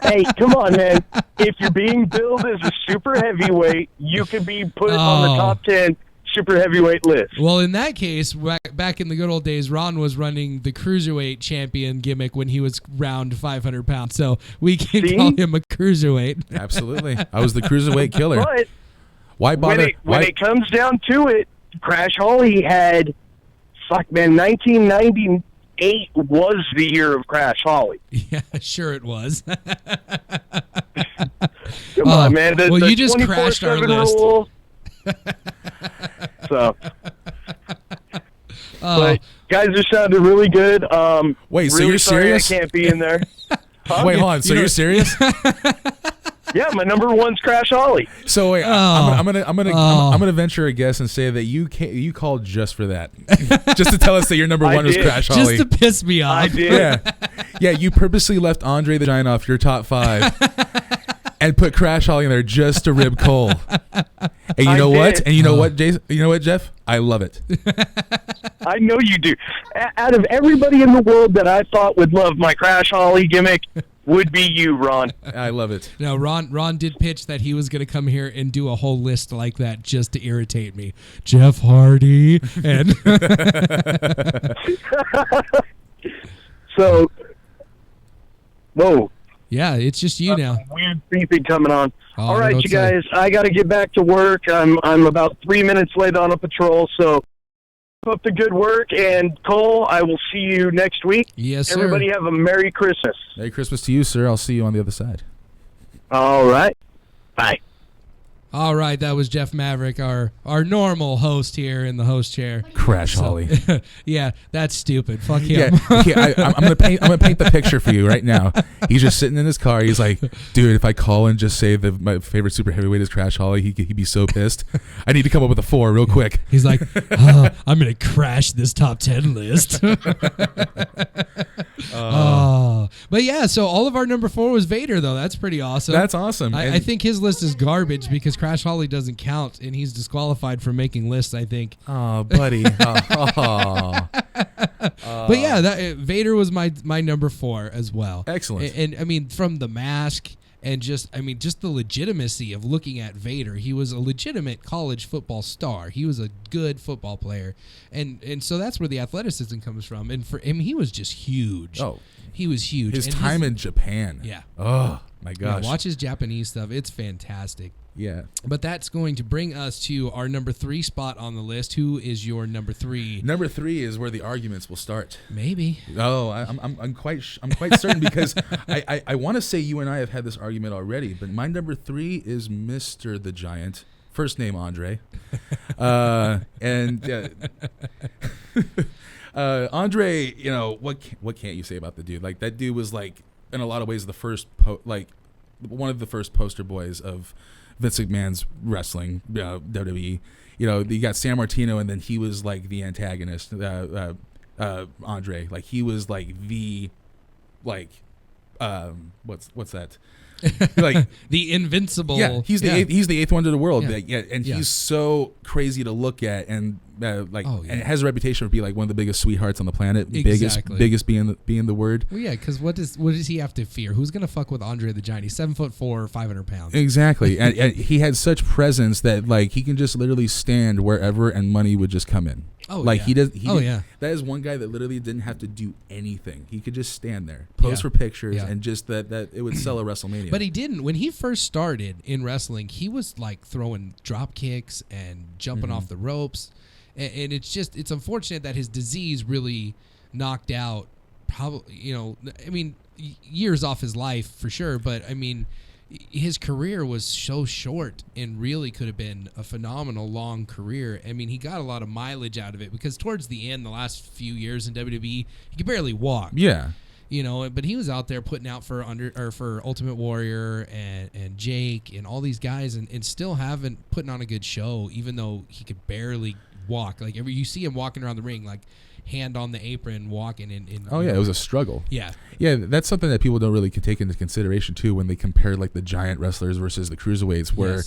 Hey, come on, man. If you're being billed as a super heavyweight, you can be put on the top 10 super heavyweight list. Well, in that case, back in the good old days, Ron was running the cruiserweight champion gimmick when he was round 500 pounds. So we can call him a cruiserweight. Absolutely. I was the cruiserweight killer. But Why bother? when it comes down to it, Crash Holly had, 1998 was the year of Crash Holly. Yeah, sure it was. Come on, man. The you just crashed our 24/7 list. rule. So, but guys, this sounded really good. Wait, so really you're sorry serious? I can't be in there. Huh? Wait, hold on. So you're serious? Yeah, my number 1's Crash Holly. So wait, I'm gonna venture a guess and say that you called just for that, just to tell us that your number 1 was did. Crash Holly. Just to piss me off. I did. Yeah, you purposely left Andre the Giant off your top 5 and put Crash Holly in there just to rib Cole. And you know what? And you know what, Jason? You know what, Jeff? I love it. I know you do. Out of everybody in the world that I thought would love my Crash Holly gimmick, would be you, Ron. I love it. No, Ron did pitch that he was going to come here and do a whole list like that just to irritate me. Jeff Hardy and So, whoa. Yeah, it's just you now. Weird beeping coming on. Oh, All I right, don't you say. guys, I got to get back to work. I'm about 3 minutes late on a patrol, so keep up the good work. And Cole, I will see you next week. Yes, sir. Everybody have a Merry Christmas. Merry Christmas to you, sir. I'll see you on the other side. All right. Bye. All right, that was Jeff Maverick, our normal host here in the host chair. Crash Holly. Yeah, that's stupid. Fuck Yeah, him. I'm gonna paint the picture for you right now. He's just sitting in his car. He's like, dude, if I call and just say that my favorite super heavyweight is Crash Holly, he'd be so pissed. I need to come up with a 4 real quick. He's like, I'm gonna crash this top 10 list. But yeah, so all of our number 4 was Vader, though. That's pretty awesome. That's awesome. I think his list is garbage because Crash Holly doesn't count, and he's disqualified from making lists, I think. Oh, buddy. But yeah, Vader was my number 4 as well. Excellent. And I mean, from the mask and just the legitimacy of looking at Vader, he was a legitimate college football star. He was a good football player, and so that's where the athleticism comes from. And for him, he was just huge. Oh, he was huge. His And time in Japan. Yeah. Oh my Yeah, gosh. watch his Japanese stuff. It's fantastic. Yeah. But that's going to bring us to our number 3 spot on the list. Who is your number 3? Number 3 is where the arguments will start. Maybe. Oh, I'm quite certain because I want to say you and I have had this argument already, but my number 3 is Mr. the Giant. First name Andre, Andre. You know what can't you say about the dude? Like that dude was like in a lot of ways the first one of the first poster boys of Vince McMahon's wrestling, WWE. You know, you got San Martino, and then he was like the antagonist, Andre. Like he was like the, like, what's that? Like the invincible. Yeah, he's the eighth wonder of the world. Yeah. And he's so crazy to look at, and and has a reputation for being like one of the biggest sweethearts on the planet. Exactly. Biggest being the word. Well, yeah, because what does he have to fear? Who's gonna fuck with Andre the Giant? He's 7'4", 500 pounds. Exactly, and he had such presence that like he can just literally stand wherever, and money would just come in. Oh, like yeah. he does. That is one guy that literally didn't have to do anything. He could just stand there, pose for pictures, and just that it would sell a WrestleMania. But he didn't. When he first started in wrestling, he was like throwing drop kicks and jumping off the ropes, and it's unfortunate that his disease really knocked out years off his life for sure. But I mean, his career was so short and really could have been a phenomenal long career. I mean, he got a lot of mileage out of it because towards the end, the last few years in WWE, he could barely walk. Yeah. You know, but he was out there putting out for Ultimate Warrior and Jake and all these guys, and still putting on a good show, even though he could barely walk. Like you see him walking around the ring, like hand on the apron, walking in. It was a struggle. Yeah. That's something that people don't really take into consideration too when they compare like the giant wrestlers versus the cruiserweights, where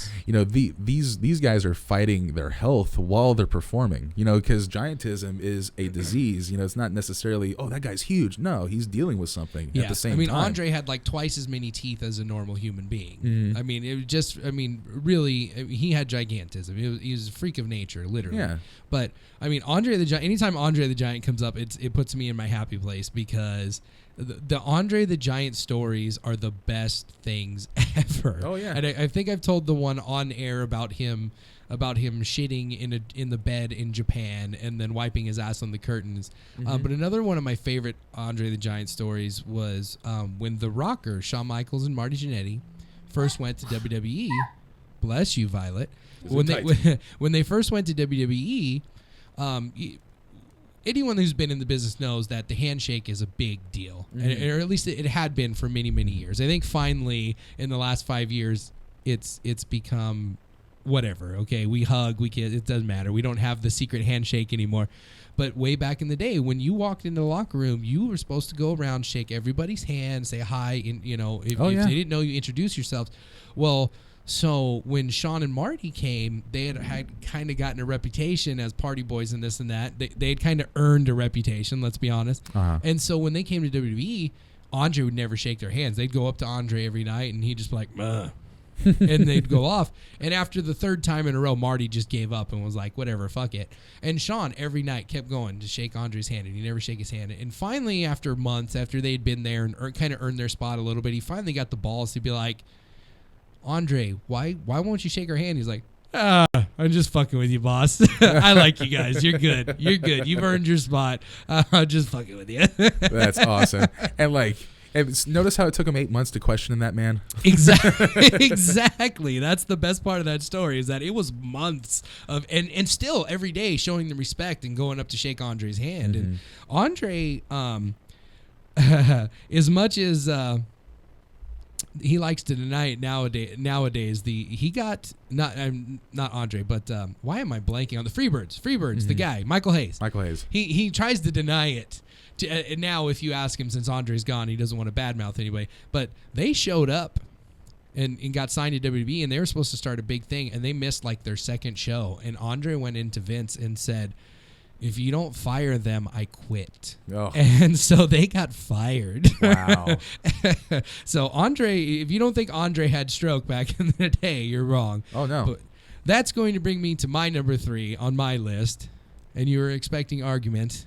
these guys are fighting their health while they're performing. You know, because giantism is a disease. You know, it's not necessarily that guy's huge. No, he's dealing with something at the same time. Andre had like twice as many teeth as a normal human being. I mean, it was just. I mean, really, he had gigantism. He was a freak of nature, literally. Yeah. But I mean, Andre the Giant. Anytime Andre the Giant comes up, it puts me in my happy place because the Andre the Giant stories are the best things ever. Oh yeah. And I think I've told the one on air about him shitting in the bed in Japan and then wiping his ass on the curtains. But another one of my favorite Andre the Giant stories was when the Rocker, Shawn Michaels and Marty Jannetty, first went to WWE. Bless you, Violet. When they first went to WWE, anyone who's been in the business knows that the handshake is a big deal, or at least it had been for many, many years. I think finally in the last 5 years, it's become whatever. Okay, we hug, we kiss. It doesn't matter. We don't have the secret handshake anymore. But way back in the day, when you walked into the locker room, you were supposed to go around, shake everybody's hand, say hi, and if they didn't know you, introduce yourselves. Well. So when Shawn and Marty came, they had kind of gotten a reputation as party boys and this and that. They had kind of earned a reputation, let's be honest. And so when they came to WWE, Andre would never shake their hands. They'd go up to Andre every night, and he'd just be like, and they'd go off. And after the third time in a row, Marty just gave up and was like, whatever, fuck it. And Sean every night kept going to shake Andre's hand, and he never shake his hand. And finally, after months, after they'd been there and kind of earned their spot a little bit, he finally got the balls to be like, Andre, why won't you shake her hand? He's like, I'm just fucking with you, boss. I like you guys. You're good. You're good. You've earned your spot. I'm just fucking with you. That's awesome. And like, notice how it took him 8 months to question that man. Exactly. That's the best part of that story, is that it was months of and still every day showing them respect and going up to shake Andre's hand. Mm-hmm. And Andre, as much as he likes to deny it nowadays. He got not Andre, but why am I blanking on the Freebirds? The guy, Michael Hayes. He tries to deny it. And now, if you ask him, since Andre's gone, he doesn't want to badmouth anybody. But they showed up and got signed to WWE, and they were supposed to start a big thing, and they missed like their second show. And Andre went into Vince and said, if you don't fire them, I quit. Oh. And so they got fired. Wow. So Andre, if you don't think Andre had stroke back in the day, you're wrong. Oh, no. But that's going to bring me to my number 3 on my list. And you were expecting argument.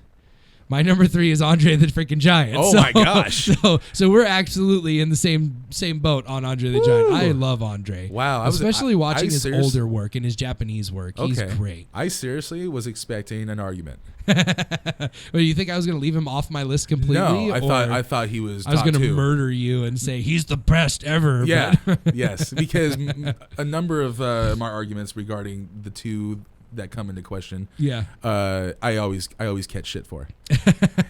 My number 3 is Andre the freaking Giant. Oh, my gosh. So we're absolutely in the same boat on Andre the Giant. I love Andre. Wow. Especially watching his older work and his Japanese work. Okay. He's great. I seriously was expecting an argument. Well, you think I was going to leave him off my list completely? No, I thought he was I was going to murder you and say he's the best ever. Yeah. Yes, because a number of my arguments regarding the two that come into question. Yeah. I always catch shit for.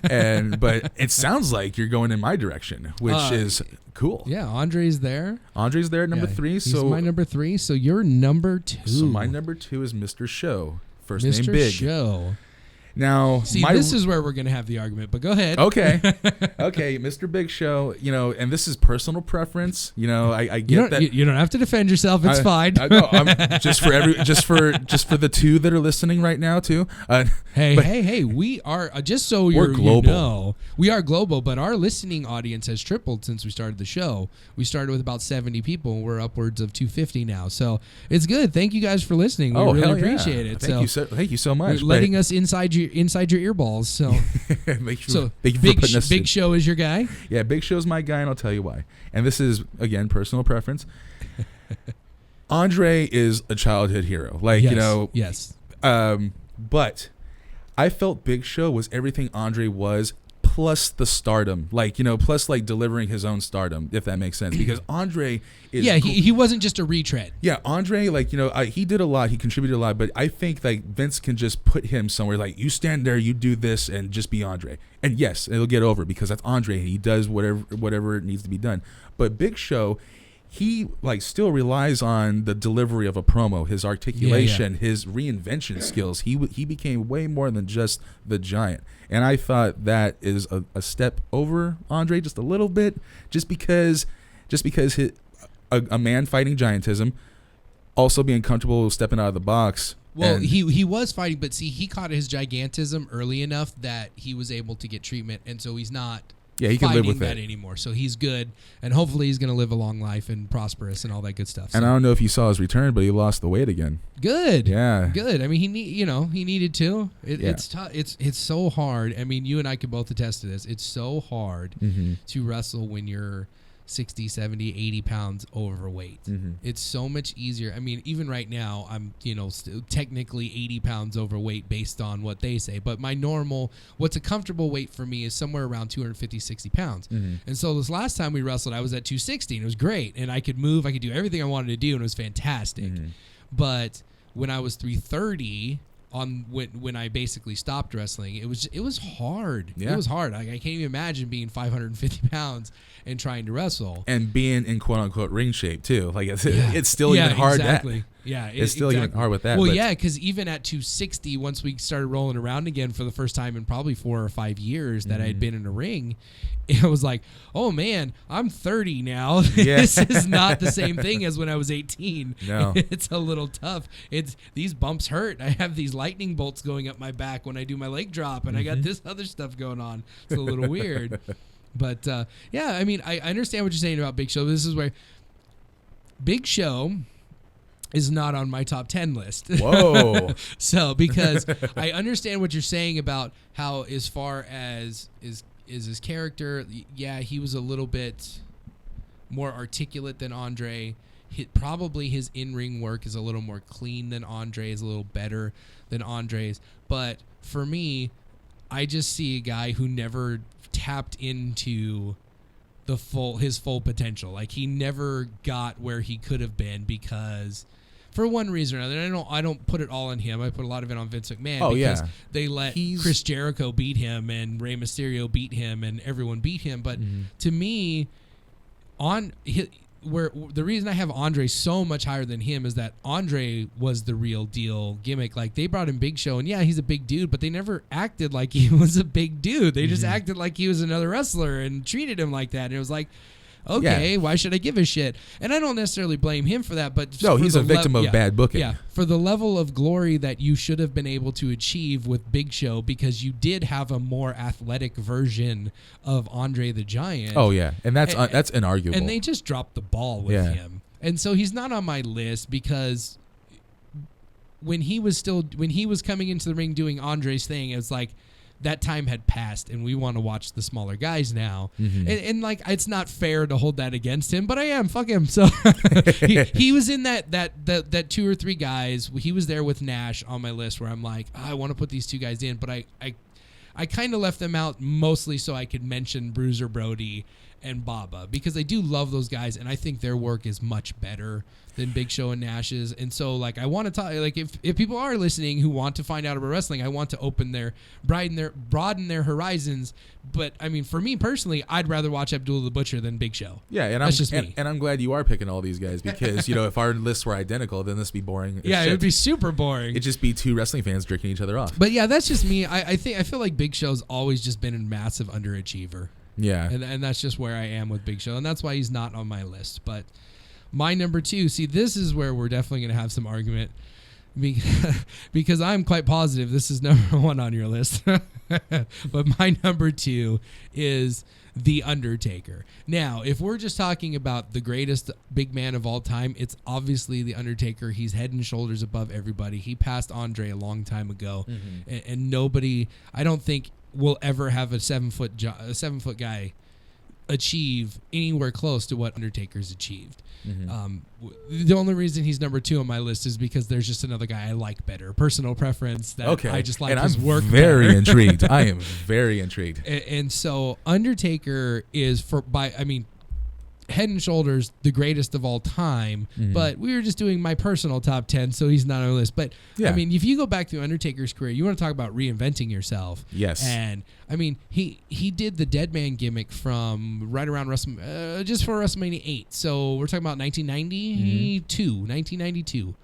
But it sounds like you're going in my direction, which is cool. Yeah, Andre's there. Andre's there at number 3. He's so my number 3. So you're number 2. So my number 2 is Mr. Show. First Mr. name Big. Show. Now, see, this is where we're going to have the argument, but go ahead. Okay. Okay, Mr. Big Show, and this is personal preference. I get that. You don't have to defend yourself. It's fine. I'm just for the two that are listening right now too. Hey, we are just so we're global. We are global, but our listening audience has tripled since we started the show. We started with about 70 people, and we're upwards of 250 now. So it's good. Thank you guys for listening. We really appreciate it. Thank you so much. Letting us inside your earballs. So thank you for putting us Big Show is your guy? Yeah, Big Show's my guy, and I'll tell you why. And this is, again, personal preference. Andre is a childhood hero. Yes. But I felt Big Show was everything Andre was, plus the stardom, plus delivering his own stardom, if that makes sense. Because Andre is he wasn't just a retread. Yeah, Andre, he did a lot, he contributed a lot, but I think Vince can just put him somewhere, you stand there, you do this, and just be Andre. And yes, it'll get over because that's Andre. He does whatever needs to be done. But Big Show, he still relies on the delivery of a promo, his articulation, his reinvention skills. He became way more than just the Giant, and I thought that is a step over Andre just a little bit, just because a man fighting giantism, also being comfortable stepping out of the box. Well, he was fighting, but see, he caught his gigantism early enough that he was able to get treatment, and so he's not. Yeah, he can live with that anymore, so he's good, and hopefully he's going to live a long life and prosperous and all that good stuff. And I don't know if you saw his return, but he lost the weight again. Good. Yeah. Good. I mean, he needed to. It's tough. It's so hard. I mean, you and I can both attest to this. It's so hard to wrestle when you're 60, 70, 80 pounds overweight. It's so much easier. I mean, even right now, I'm, technically 80 pounds overweight based on what they say. But my what's a comfortable weight for me is somewhere around 250, 60 pounds. And so this last time we wrestled, I was at 260, and it was great. And I could move, I could do everything I wanted to do, and it was fantastic. But when I was 330... when I basically stopped wrestling, it was hard. Yeah. It was hard. I can't even imagine being 550 pounds and trying to wrestle and being in quote unquote ring shape too. It's still even hard. Exactly. It's still even hard with that. Well, because even at 260, once we started rolling around again for the first time in probably 4 or 5 years that I had been in a ring, it was like, oh man, I'm 30 now. This is not the same thing as when I was 18. No. It's a little tough. These bumps hurt. I have these lightning bolts going up my back when I do my leg drop, and I got this other stuff going on. It's a little weird. But I mean, I understand what you're saying about Big Show. This is where Big Show is not on my top 10 list. Whoa. So because I understand what you're saying about how, as far as is his character, yeah, he was a little bit more articulate than Andre. Probably his in-ring work is a little more clean than Andre's, a little better than Andre's. But for me, I just see a guy who never tapped into his full potential. Like, he never got where he could have been because, for one reason or another, and I don't put it all on him. I put a lot of it on Vince McMahon because they let Chris Jericho beat him and Rey Mysterio beat him and everyone beat him. But to me, where the reason I have Andre so much higher than him is that Andre was the real deal gimmick. Like, they brought in Big Show, and yeah, he's a big dude, but they never acted like he was a big dude. They just acted like he was another wrestler and treated him like that. And it was like, okay, why should I give a shit? And I don't necessarily blame him for that, but no, he's a victim of bad booking. Yeah, for the level of glory that you should have been able to achieve with Big Show, because you did have a more athletic version of Andre the Giant. Oh yeah, and that's inarguable. And they just dropped the ball with him, and so he's not on my list because when he was coming into the ring doing Andre's thing, it was like, that time had passed, and we want to watch the smaller guys now. And like, it's not fair to hold that against him, but I am. Fuck him. So he was in that 2 or 3 guys. He was there with Nash on my list, where I'm like, I want to put these 2 guys in, but I kind of left them out mostly so I could mention Bruiser Brody and Baba, because I do love those guys, and I think their work is much better than Big Show and Nash's. And so, like, I want to talk, like, if people are listening who want to find out about wrestling, I want to broaden their horizons. But I mean, for me personally, I'd rather watch Abdullah the Butcher than Big Show. Yeah, and that's just me. And I'm glad you are picking all these guys, because if our lists were identical, then this would be boring. Yeah, it would be super boring. It'd just be 2 wrestling fans jerking each other off. But yeah, that's just me. I feel like Big Show's always just been a massive underachiever. Yeah. And that's just where I am with Big Show, and that's why he's not on my list. But my number 2, see, this is where we're definitely going to have some argument, because I'm quite positive this is number 1 on your list. But my number 2 is The Undertaker. Now, if we're just talking about the greatest big man of all time, it's obviously The Undertaker. He's head and shoulders above everybody. He passed Andre a long time ago, and nobody, I don't think, will ever have a 7-foot guy achieve anywhere close to what Undertaker's achieved. The only reason he's number 2 on my list is because there's just another guy I like better. Personal preference that I just like his work better. Very intrigued. I am very intrigued. And so Undertaker is, head and shoulders the greatest of all time, but we were just doing my personal top 10, so he's not on the list. But I mean, if you go back to Undertaker's career, you want to talk about reinventing yourself. Yes. And I mean, he did the Dead Man gimmick from right around just for WrestleMania 8. So we're talking about 1992.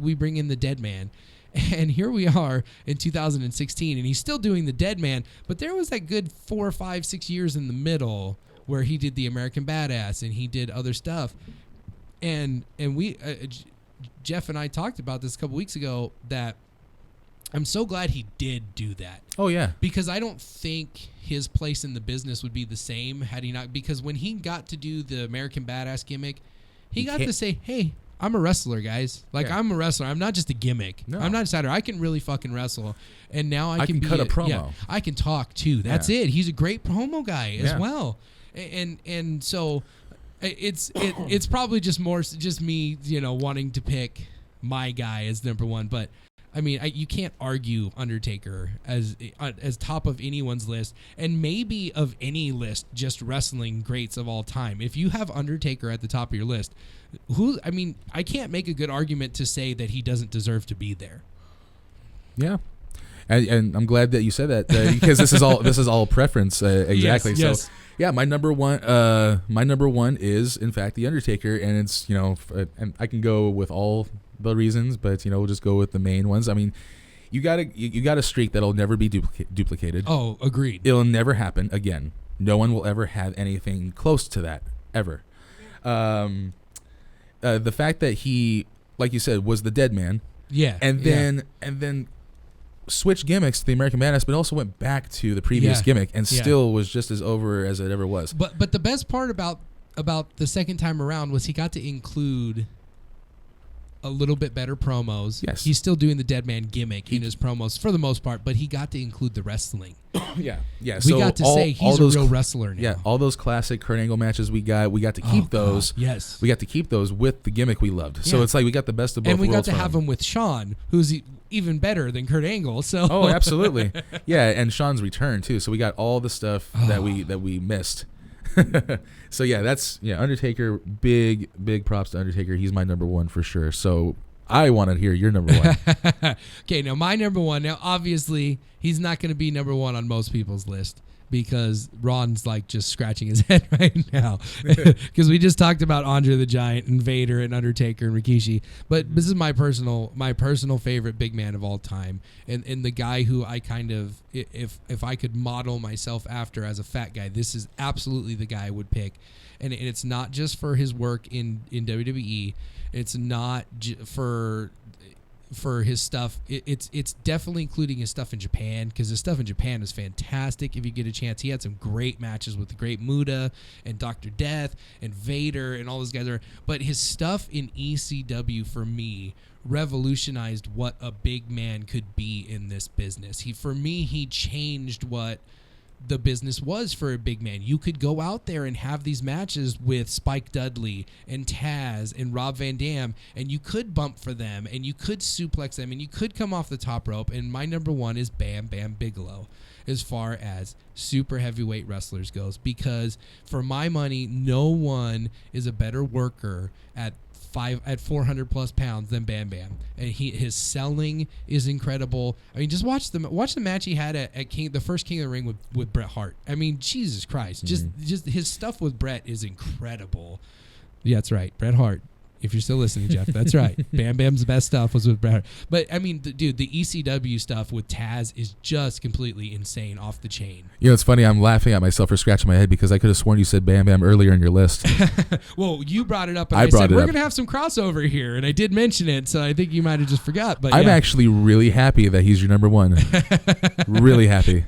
We bring in the Dead Man. And here we are in 2016, and he's still doing the Dead Man, but there was that good 4, 5, 6 years in the middle where he did the American Badass and he did other stuff. And we, Jeff and I talked about this a couple weeks ago, that I'm so glad he did do that. Oh, yeah. Because I don't think his place in the business would be the same had he not, because when he got to do the American Badass gimmick, he got to say, hey, I'm a wrestler, guys. Like, I'm a wrestler. I'm not just a gimmick. No. I'm not a cider. I can really fucking wrestle. And now I can cut a promo. Yeah, I can talk, too. That's it. He's a great promo guy as well. And so it's probably just me, wanting to pick my guy as number 1. But I mean, you can't argue Undertaker as top of anyone's list, and maybe of any list, just wrestling greats of all time. If you have Undertaker at the top of your list, I can't make a good argument to say that he doesn't deserve to be there. Yeah. And I'm glad that you said that, because this is all preference, exactly. Yes. So yeah, my number one is in fact The Undertaker, and it's and I can go with all the reasons, but we'll just go with the main ones. I mean, you got a streak that'll never be duplicated. Oh, agreed. It'll never happen again. No one will ever have anything close to that ever. The fact that he, like you said, was the Dead Man. Yeah. And then switched gimmicks to the American Badass, but also went back to the previous gimmick and still was just as over as it ever was. But the best part about about the second time around was he got to include a little bit better promos. Yes. He's still doing the dead man gimmick in his promos for the most part, but he got to include the wrestling. Yeah. We got to say he's a real wrestler now. Yeah, all those classic Kurt Angle matches we got to keep those. God, yes. We got to keep those with the gimmick we loved. So Yeah. it's like we got the best of both And we got worlds to from have him. him with Sean, who's even better than Kurt Angle. So Oh, absolutely. Yeah, and Sean's return too. So we got all the stuff that we missed. So yeah, Undertaker, big props to Undertaker. He's my number one for sure. So I want to hear your number one. Okay, now my number one. Now, obviously, he's not going to be number one on most people's list because Ron's like just scratching his head right now because we just talked about Andre the Giant and Vader and Undertaker and Rikishi. But this is my personal favorite big man of all time, and the guy who I kind of, if I could model myself after as a fat guy, this is absolutely the guy I would pick. And it's not just for his work in WWE. It's not for his stuff. It's definitely including his stuff in Japan because his stuff in Japan is fantastic. If you get a chance, he had some great matches with the Great Muta and Dr. Death and Vader and all those guys are. But his stuff in ECW for me revolutionized what a big man could be in this business. He changed what the business was for a big man. You could go out there and have these matches with Spike Dudley and Taz and Rob Van Dam, and you could bump for them, and you could suplex them, and you could come off the top rope. And my number one is Bam Bam Bigelow as far as super heavyweight wrestlers goes, because for my money, no one is a better worker at 400 plus pounds than Bam Bam, and his selling is incredible. I mean, just watch the match he had at the first King of the Ring with Bret Hart. I mean, Jesus Christ, just his stuff with Bret is incredible. Yeah, that's right, Bret Hart. If you're still listening, Jeff, that's right. Bam Bam's best stuff was with Bret Hart. But I mean, dude, the ECW stuff with Taz is just completely insane, off the chain. You know, it's funny. I'm laughing at myself for scratching my head because I could have sworn you said Bam Bam earlier in your list. Well, you brought it up, and I said we're going to have some crossover here, and I did mention it, so I think you might have just forgot. But I'm actually really happy that he's your number one. Really happy.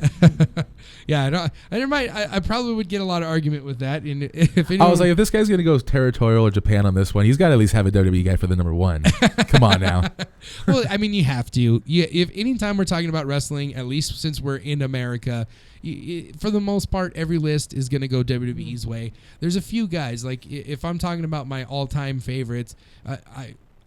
Yeah, I probably would get a lot of argument with that. And if anyone, I was like, if this guy's going to go territorial or Japan on this one, he's got to at least have a WWE guy for the number one. Come on now. Well, I mean, you have to. If anytime we're talking about wrestling, at least since we're in America, for the most part, every list is going to go WWE's way. There's a few guys, like if I'm talking about my all-time favorites,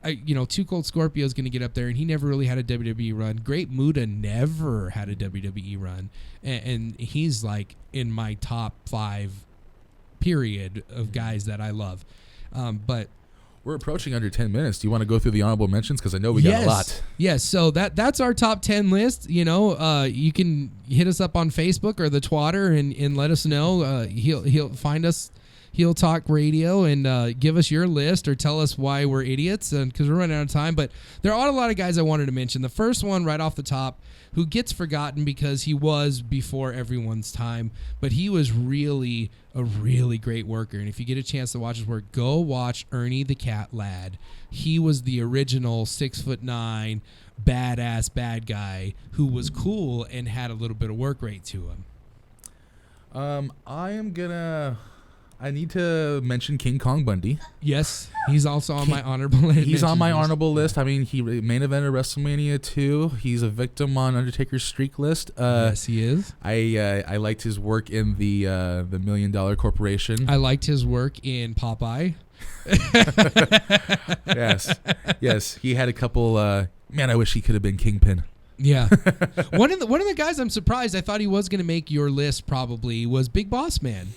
Too Cold Scorpio is going to get up there, and he never really had a WWE run. Great Muta never had a WWE run, and he's like in my top 5 period of guys that I love. But we're approaching under 10 minutes. Do you want to go through the honorable mentions? Because I know we got a lot. Yes, so that's our top 10 list. You know, you can hit us up on Facebook or the Twitter and let us know. He'll find us. Heel Talk Radio and give us your list or tell us why we're idiots because we're running out of time. But there are a lot of guys I wanted to mention. The first one right off the top who gets forgotten because he was before everyone's time, but he was really a really great worker. And if you get a chance to watch his work, go watch Ernie the Cat Lad. He was the original 6'9" badass bad guy who was cool and had a little bit of work rate to him. I need to mention King Kong Bundy. Yes, he's also on my honorable list. He's on my honorable list. I mean, he main evented WrestleMania 2. He's a victim on Undertaker's streak list. Yes, he is. I liked his work in the $1 Million Corporation. I liked his work in Popeye. Yes. He had a couple. Man, I wish he could have been Kingpin. Yeah. One of the guys I'm surprised I thought he was going to make your list probably was Big Boss Man.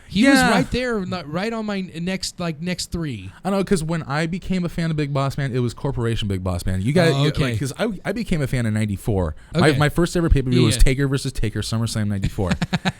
He was right there, right on my next 3. I know, because when I became a fan of Big Boss Man, it was Corporation Big Boss Man. You guys, because I became a fan in '94. Okay. My first ever pay-per-view was Taker versus Taker, SummerSlam '94.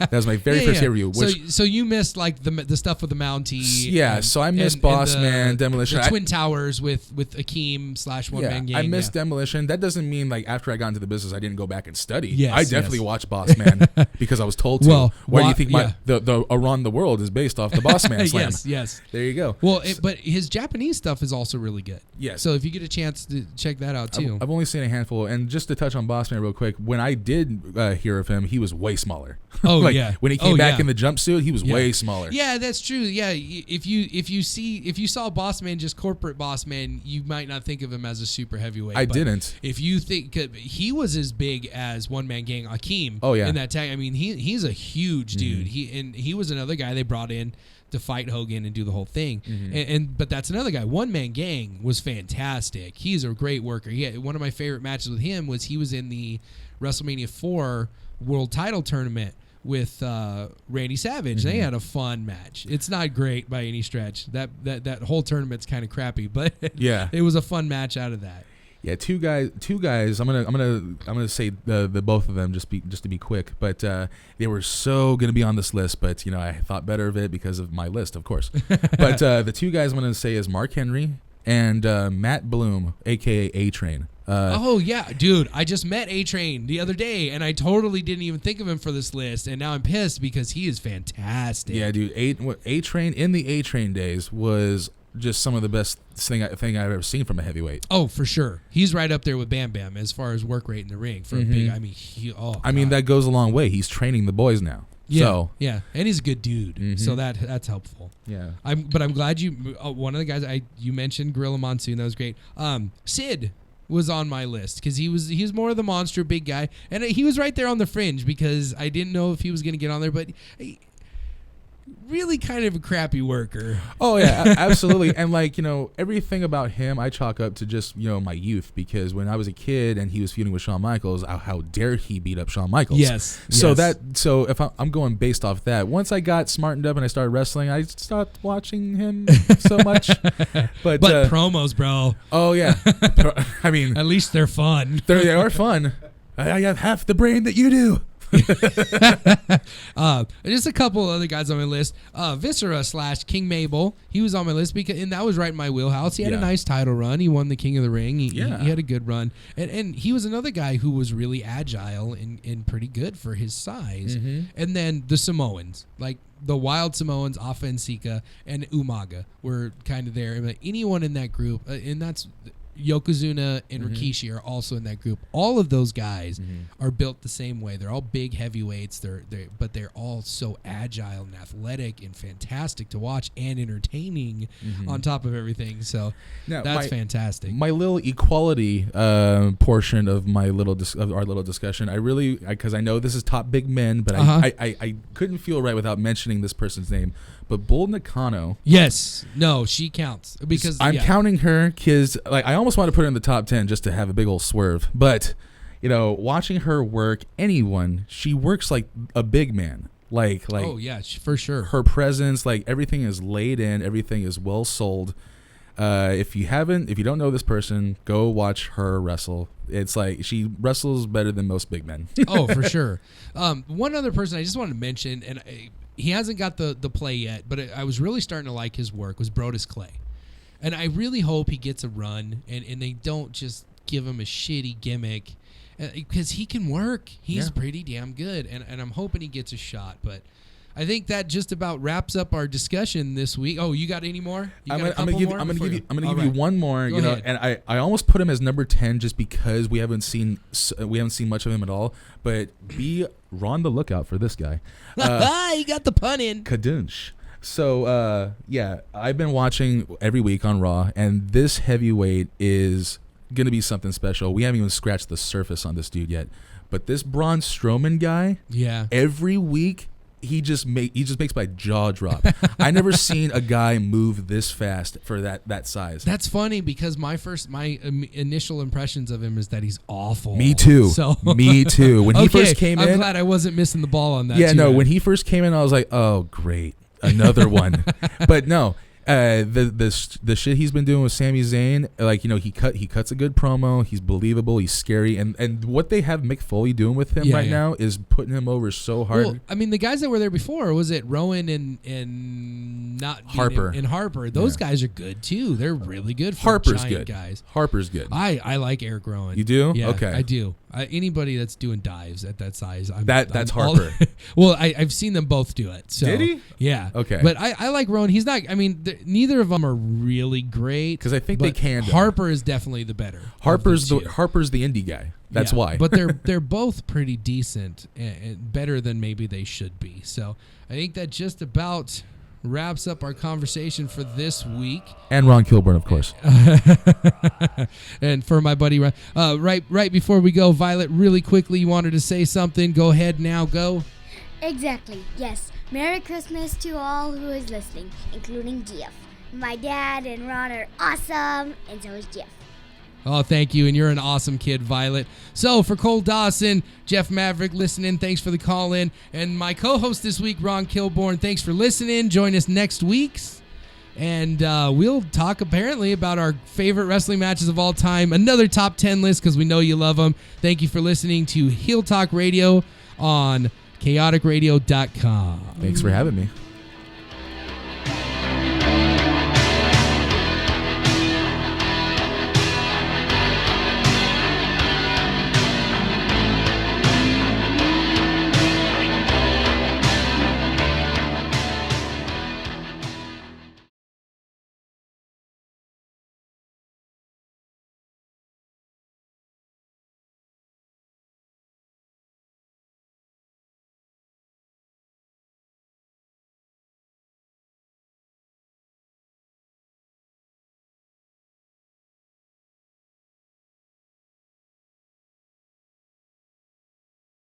That was my very first pay-per-view. So you missed like the stuff with the Mountie. Yeah, so I missed Boss Man, Demolition. The Twin Towers with Akeem / One Man Gang. I missed Demolition. That doesn't mean like after I got into the business, I didn't go back and study. Yes, I definitely watched Boss Man because I was told to. Well, why do you think the Around the world is based off the Boss Man Slam. Yes. There you go. Well, but his Japanese stuff is also really good. Yes. So if you get a chance to check that out too. I've only seen a handful, and just to touch on Boss Man real quick, when I did hear of him, he was way smaller. Oh like, yeah. When he came back in the jumpsuit, he was way smaller. Yeah, that's true. Yeah, if you saw Boss Man, just corporate Boss Man, you might not think of him as a super heavyweight. I but didn't. If you think he was as big as One Man Gang Akeem. Oh yeah. In that tag, I mean he's a huge dude. He was another guy they brought in to fight Hogan and do the whole thing. But that's another guy. One Man Gang was fantastic. He's a great worker. One of my favorite matches with him was he was in the WrestleMania 4 World Title Tournament with Randy Savage. They had a fun match. It's not great by any stretch. That whole tournament's kind of crappy, but yeah, it was a fun match out of that. Yeah, two guys. I'm gonna say the both of them just to be quick, but they were so gonna be on this list, but I thought better of it because of my list, of course. But the two guys I'm gonna say is Mark Henry and Matt Bloom, aka A-Train. Oh yeah, dude! I just met A-Train the other day, and I totally didn't even think of him for this list, and now I'm pissed because he is fantastic. Yeah, dude. A-Train in the A-Train days was just some of the best thing I've ever seen from a heavyweight. Oh, for sure. He's right up there with Bam Bam as far as work rate in the ring for a big. I mean, that goes a long way. He's training the boys now. Yeah, so. yeah, and he's a good dude, so that's helpful. Yeah, I'm glad you. One of the guys you mentioned, Gorilla Monsoon, that was great. Sid was on my list because he's more of the monster big guy, and he was right there on the fringe because I didn't know if he was going to get on there, but. Really kind of a crappy worker. Oh yeah, absolutely. And everything about him I chalk up to just my youth, because when I was a kid and he was feuding with Shawn Michaels, how dare he beat up Shawn Michaels? Yes. So if I'm going based off that, once I got smartened up and I started wrestling, I stopped watching him so much. But promos, bro. Oh yeah. I mean, at least they're fun. They are fun. I have half the brain that you do. Just a couple other guys on my list. Viscera / King Mabel. He was on my list and that was right in my wheelhouse. He had a nice title run. He won the King of the Ring. He had a good run, and he was another guy who was really agile and pretty good for his size. And then the Samoans, like the Wild Samoans, Afa and Sika, and Umaga were kind of there. But anyone in that group, and that's. Yokozuna and Rikishi are also in that group. All of those guys are built the same way. They're all big heavyweights. But they're all so agile and athletic and fantastic to watch and entertaining on top of everything. So that's fantastic. My little equality portion of our little discussion, because I know this is top big men, but I couldn't feel right without mentioning this person's name. But Bull Nakano. Yes. No, she counts because I'm counting her because I almost want to put her in the top 10 just to have a big old swerve. But watching her work, she works like a big man. Like oh yeah, for sure. Her presence, everything is laid in, everything is well sold. If you don't know this person, go watch her wrestle. It's like she wrestles better than most big men. Oh, for sure. One other person I just wanted to mention, and he hasn't got the play yet, but I was really starting to like his work, was Brodus Clay. And I really hope he gets a run and they don't just give him a shitty gimmick because he can work. He's pretty damn good, and I'm hoping he gets a shot. But I think that just about wraps up our discussion this week. Oh, you got any more? I'm gonna give you one more. Go ahead. And I almost put him as number 10 just because we haven't seen much of him at all. But be on the lookout for this guy. You got the pun in. Kadunch. So I've been watching every week on Raw, and this heavyweight is gonna be something special. We haven't even scratched the surface on this dude yet. But this Braun Strowman guy, every week. He just makes my jaw drop. I never seen a guy move this fast for that size. That's funny because my initial impressions of him is that he's awful. Me too. So me too. When he first came in, I'm glad I wasn't missing the ball on that. Yeah, no. When he first came in, I was like, oh great, another one. But no. The shit he's been doing with Sami Zayn, he cuts a good promo. He's believable. He's scary, and what they have Mick Foley doing with him now is putting him over so hard. Well, I mean, the guys that were there before, was it Rowan and not being Harper. and Harper. Those Yeah. guys are good too. They're really good for Harper's giant good. guys. Harper's good. I like Eric Rowan. You do? Yeah, Okay. I do. Anybody that's doing dives at that size, That's I'm all- Harper. well, I've seen them both do it. So, Did he? Yeah. Okay. But I like Rowan. He's not. I mean, neither of them are really great. 'Cause I think they but can. Harper is definitely the better. of Harper's the the two. Harper's the indie guy. That's Yeah, why. But they're both pretty decent and better than maybe they should be. So I think that just about wraps up our conversation for this week. and Ron Kilburn, of course. And for my buddy, right before we go, Violet, really quickly, you wanted to say something. Go ahead now. Go. Exactly, yes. Merry Christmas to all who is listening, including Jeff. My dad and Ron are awesome, and so is Jeff. Oh, thank you. And you're an awesome kid, Violet. So for Cole Dawson, Jeff Maverick listening, thanks for the call in. And my co-host this week, Ron Kilborn, thanks for listening. Join us next week. And we'll talk apparently about our favorite wrestling matches of all time. Another top 10 list because we know you love them. Thank you for listening to Heel Talk Radio on chaoticradio.com. Thanks for having me.